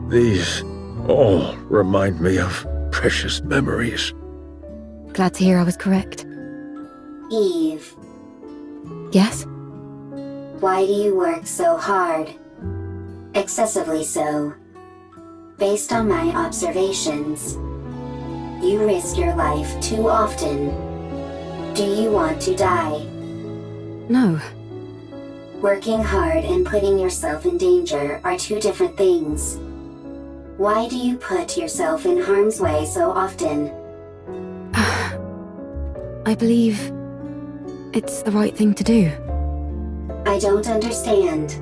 These all remind me of precious memories. Glad to hear I was correct. Eve, Yes? why do you work so hard? Excessively so. Based on my observations, you risk your life too often. Do you want to die? No. Working hard and putting yourself in danger are two different things. Why do you put yourself in harm's way so often? I believe it's the right thing to do. I don't understand.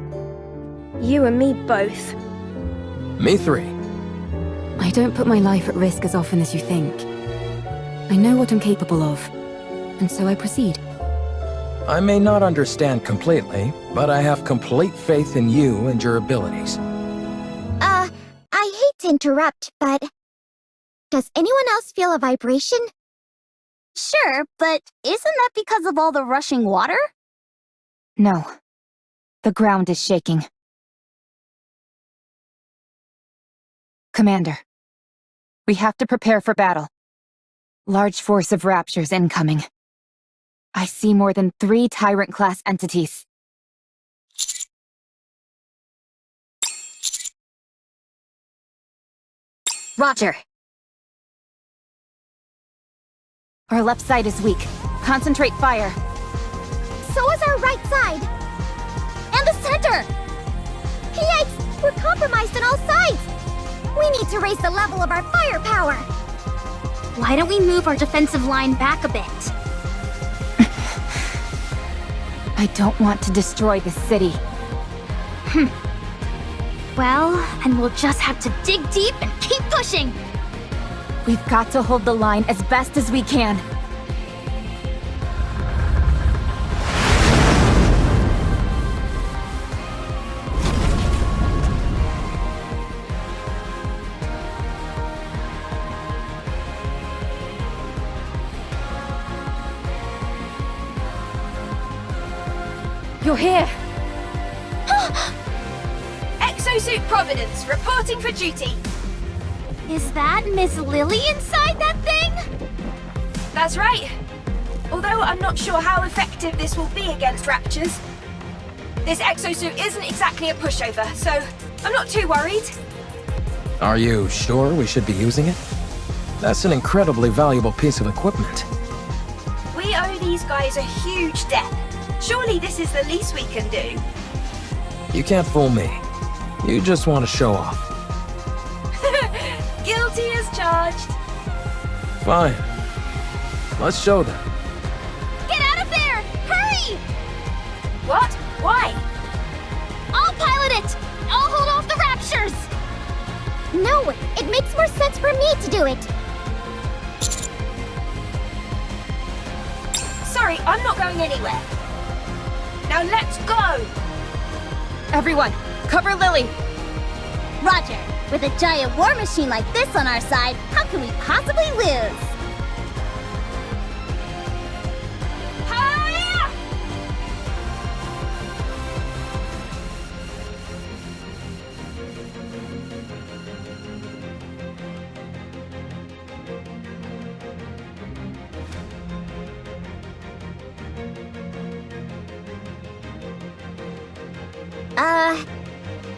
You and me both. Me three. I don't put my life at risk as often as you think. I know what I'm capable of, and so I proceed. I may not understand completely, but I have complete faith in you and your abilities. I hate to interrupt, but does anyone else feel a vibration? Sure, but isn't that because of all the rushing water? No. The ground is shaking. Commander, we have to prepare for battle. Large force of Raptures incoming. I see more than 3 Tyrant-class entities. Roger. Our left side is weak. Concentrate fire. So is our right side! And the center! Yikes! We're compromised on all sides! We need to raise the level of our firepower! Why don't we move our defensive line back a bit? I don't want to destroy the city. Well, then we'll just have to dig deep and keep pushing! We've got to hold the line as best as we can. You're here! Exosuit Providence, reporting for duty. Is that Miss Lily inside that thing? That's right. Although I'm not sure how effective this will be against raptures. This exosuit isn't exactly a pushover, so I'm not too worried. Are you sure we should be using it? That's an incredibly valuable piece of equipment. We owe these guys a huge debt. Surely this is the least we can do. You can't fool me. You just want to show off. Guilty as charged. Fine. Let's show them. Get out of there! Hurry! What? Why? I'll pilot it! I'll hold off the raptures! No, it makes more sense for me to do it. Sorry, I'm not going anywhere. Now let's go! Everyone, cover Lily! Roger. With a giant war machine like this on our side, how can we possibly lose?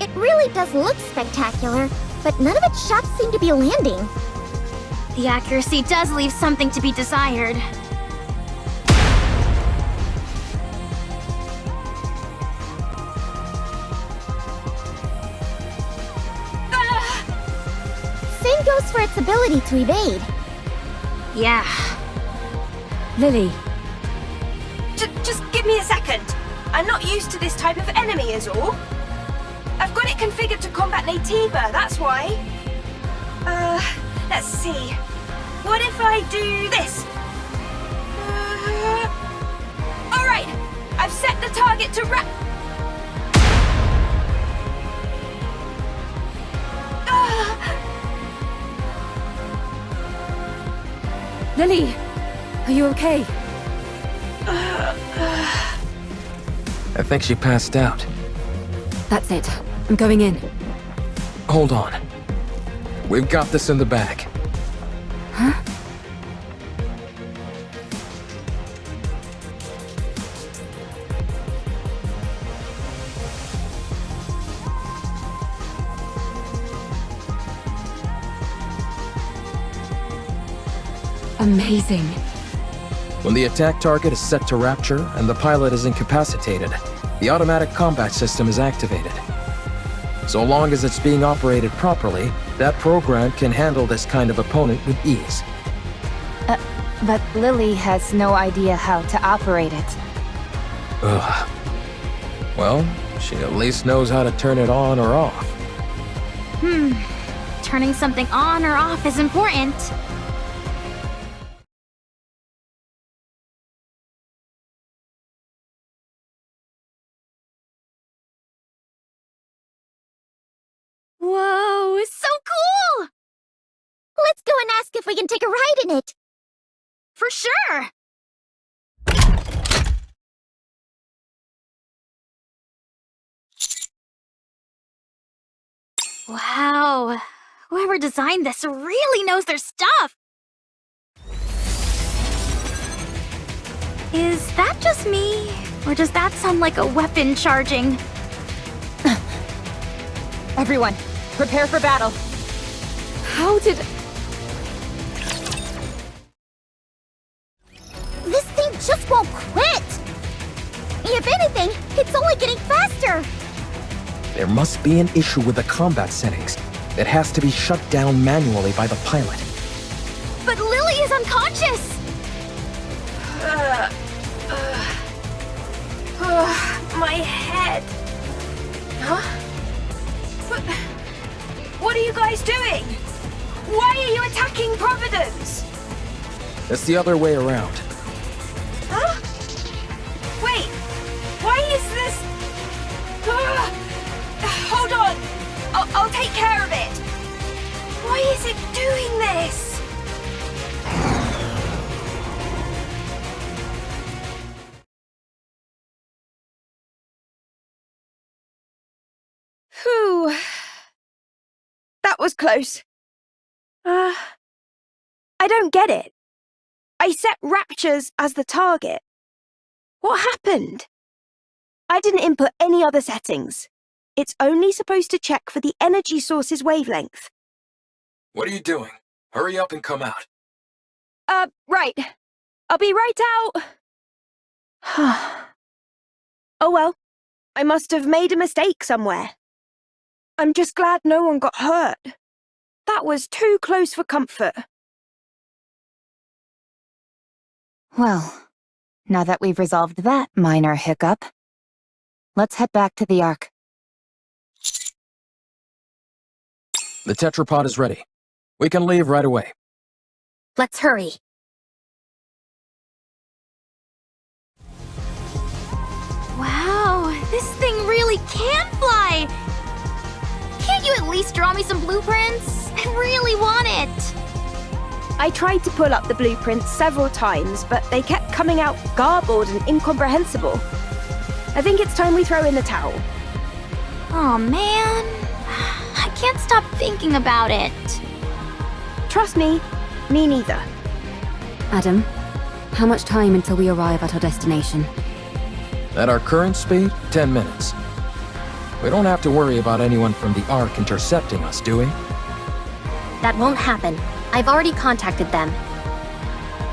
It really does look spectacular, but none of its shots seem to be landing. The accuracy does leave something to be desired. Same goes for its ability to evade. Yeah. Lily. Just give me a second. I'm not used to this type of enemy is all. I've got it configured to combat Natiba, that's why. Let's see. What if I do this? Alright, I've set the target to Lily, are you okay? I think she passed out. That's it. I'm going in. Hold on. We've got this in the bag. Huh? Amazing. When the attack target is set to rapture and the pilot is incapacitated, the automatic combat system is activated. So long as it's being operated properly, that program can handle this kind of opponent with ease. But Lily has no idea how to operate it. Ugh. Well, she at least knows how to turn it on or off. Turning something on or off is important. Whoa, it's so cool! Let's go and ask if we can take a ride in it. For sure! Wow, whoever designed this really knows their stuff! Is that just me? Or does that sound like a weapon charging? Everyone, prepare for battle. How did... This thing just won't quit! If anything, it's only getting faster! There must be an issue with the combat settings. It has to be shut down manually by the pilot. But Lily is unconscious! My head. Huh? What are you guys doing? Why are you attacking Providence? It's the other way around. Huh? Wait, why is this... hold on, I'll take care of it. Why is it doing this? Whew. That was close. I don't get it. I set Raptures as the target. What happened? I didn't input any other settings. It's only supposed to check for the energy source's wavelength. What are you doing? Hurry up and come out. Right. I'll be right out. Oh well, I must have made a mistake somewhere. I'm just glad no one got hurt. That was too close for comfort. Well, now that we've resolved that minor hiccup, let's head back to the Ark. The tetrapod is ready. We can leave right away. Let's hurry. Wow, this thing really can fly! Can't you at least draw me some blueprints? I really want it! I tried to pull up the blueprints several times, but they kept coming out garbled and incomprehensible. I think it's time we throw in the towel. Oh man, I can't stop thinking about it. Trust me, me neither. Adam, how much time until we arrive at our destination? At our current speed, 10 minutes. We don't have to worry about anyone from the Ark intercepting us, do we? That won't happen. I've already contacted them.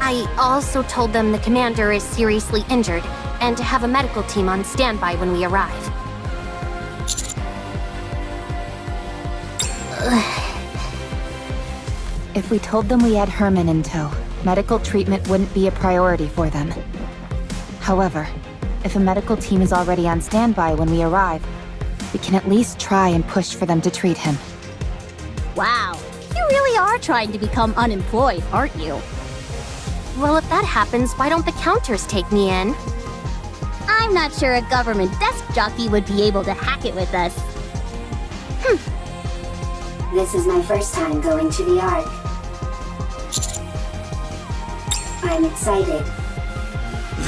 I also told them the commander is seriously injured and to have a medical team on standby when we arrive. If we told them we had Herman in tow, medical treatment wouldn't be a priority for them. However, if a medical team is already on standby when we arrive, we can at least try and push for them to treat him. Wow, you really are trying to become unemployed, aren't you? Well, if that happens, why don't the counters take me in? I'm not sure a government desk jockey would be able to hack it with us. This is my first time going to the Ark. I'm excited.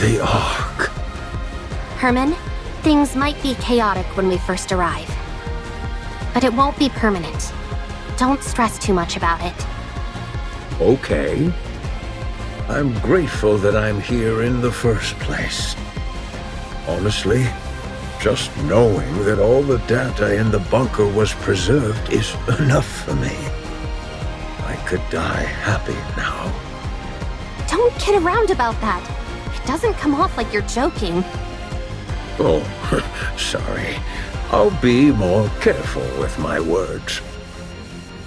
The Ark. Herman, things might be chaotic when we first arrive. But it won't be permanent. Don't stress too much about it. Okay. I'm grateful that I'm here in the first place. Honestly, just knowing that all the data in the bunker was preserved is enough for me. I could die happy now. Don't kid around about that. It doesn't come off like you're joking. Oh, sorry. I'll be more careful with my words.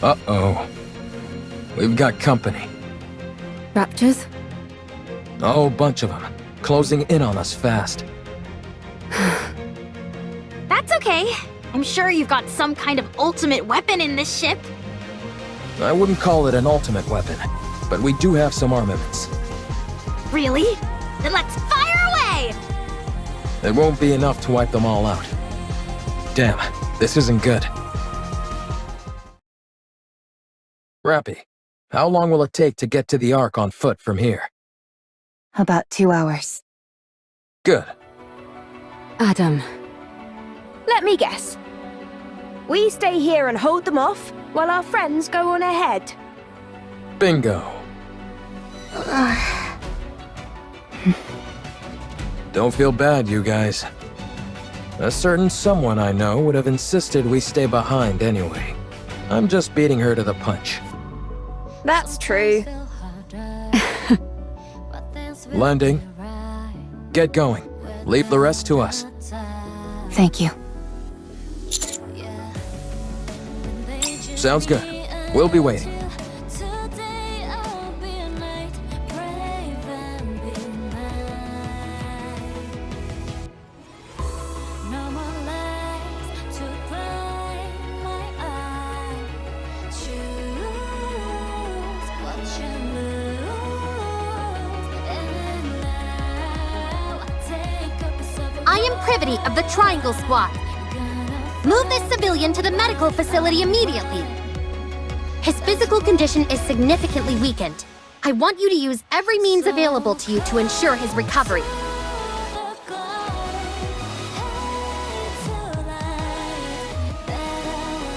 Uh-oh. We've got company. Raptures? A whole bunch of them, closing in on us fast. That's okay. I'm sure you've got some kind of ultimate weapon in this ship. I wouldn't call it an ultimate weapon, but we do have some armaments. Really? Then let's fire away! It won't be enough to wipe them all out. Damn, this isn't good. Rappy, how long will it take to get to the Ark on foot from here? About 2 hours. Good. Adam. Let me guess. We stay here and hold them off, while our friends go on ahead. Bingo. Don't feel bad, you guys. A certain someone I know would have insisted we stay behind anyway. I'm just beating her to the punch. That's true. Landing. Get going. Leave the rest to us. Thank you. Sounds good. We'll be waiting. I am privity of the Triangle Squad. Move this civilian to the medical facility immediately. His physical condition is significantly weakened. I want you to use every means available to you to ensure his recovery.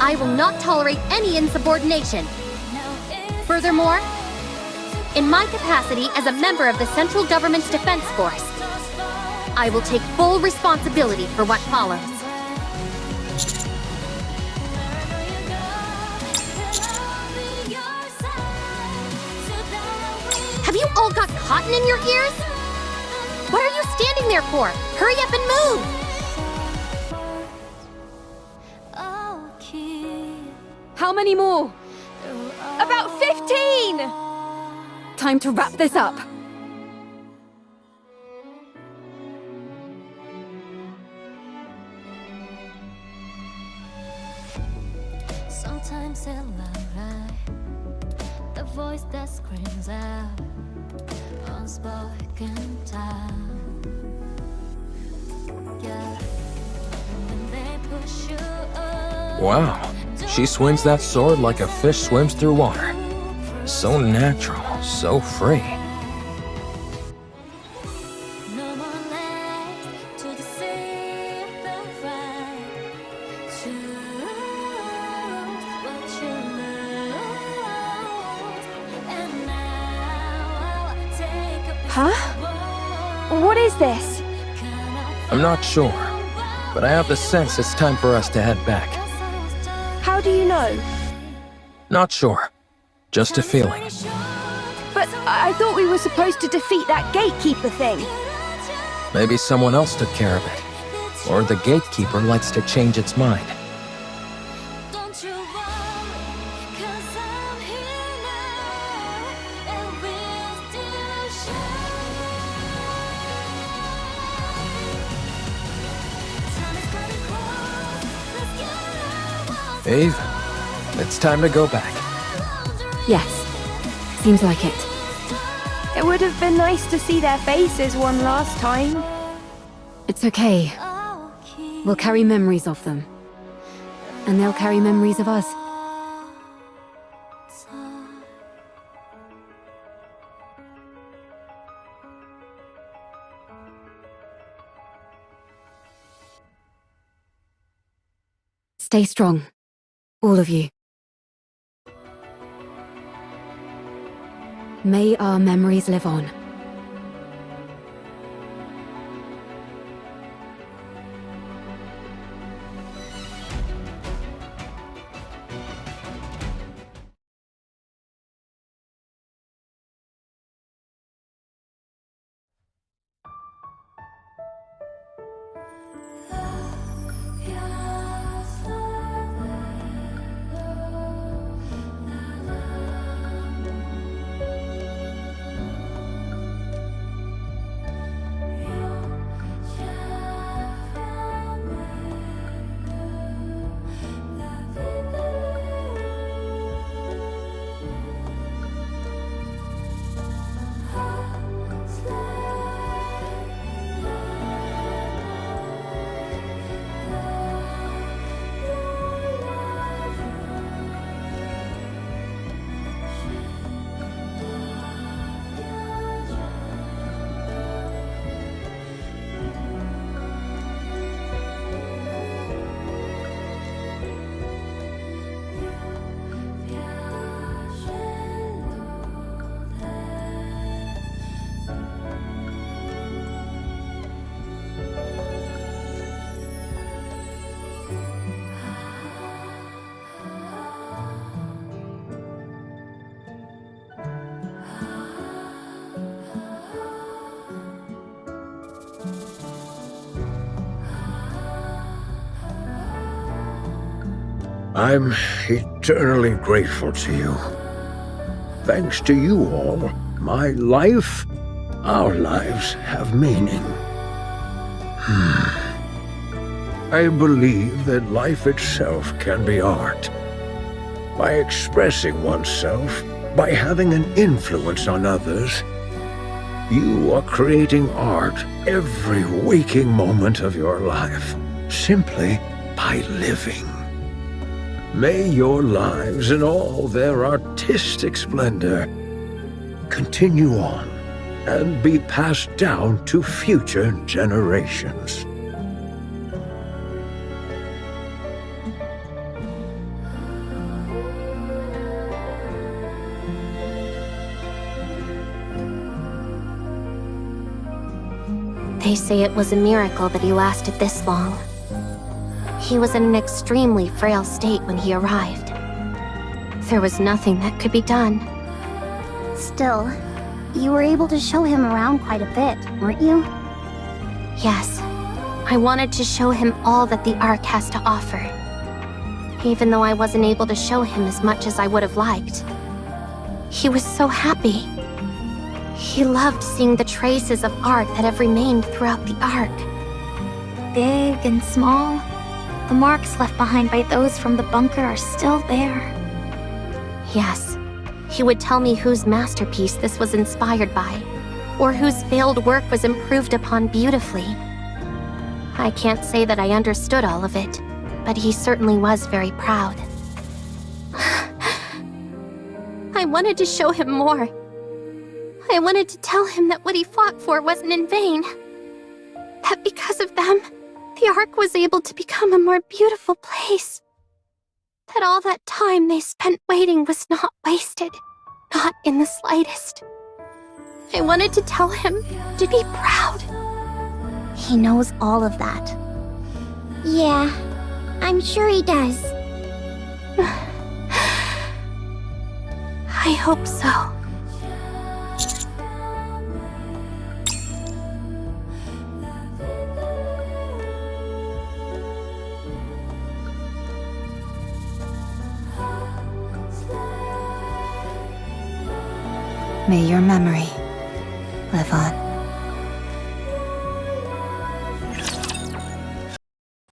I will not tolerate any insubordination. Furthermore, in my capacity as a member of the Central Government's Defense Force, I will take full responsibility for what follows. Have you all got cotton in your ears? What are you standing there for? Hurry up and move! How many more? About 15! Time to wrap this up. Sometimes in life, the voice that screams out, unspoken time. Yeah, when they push you up. Wow, she swings that sword like a fish swims through water. So natural, so free. No more lies to deceive the right. Choose what you lose. And now I'll take a piece. Huh? What is this? I'm not sure, but I have the sense it's time for us to head back. How do you know? Not sure. Just a feeling. But I thought we were supposed to defeat that gatekeeper thing. Maybe someone else took care of it. Or the gatekeeper likes to change its mind. Don't you worry, 'cause I'm here now, and we'll still shine. Time is cutting close, let's get out. Eve, it's time to go back. Yes. Seems like it. It would have been nice to see their faces one last time. It's okay. We'll carry memories of them. And they'll carry memories of us. Stay strong. All of you. May our memories live on. I'm eternally grateful to you. Thanks to you all, my life, our lives have meaning. I believe that life itself can be art. By expressing oneself, by having an influence on others, you are creating art every waking moment of your life, simply by living. May your lives in all their artistic splendor continue on and be passed down to future generations. They say it was a miracle that he lasted this long. He was in an extremely frail state when he arrived. There was nothing that could be done. Still, you were able to show him around quite a bit, weren't you? Yes, I wanted to show him all that the Ark has to offer. Even though I wasn't able to show him as much as I would have liked. He was so happy. He loved seeing the traces of art that have remained throughout the Ark. Big and small, the marks left behind by those from the bunker are still there. Yes, he would tell me whose masterpiece this was inspired by, or whose failed work was improved upon beautifully. I can't say that I understood all of it, but he certainly was very proud. I wanted to show him more. I wanted to tell him that what he fought for wasn't in vain. That because of them, the Ark was able to become a more beautiful place. That all that time they spent waiting was not wasted, not in the slightest. I wanted to tell him to be proud. He knows all of that. Yeah, I'm sure he does. I hope so. May your memory live on.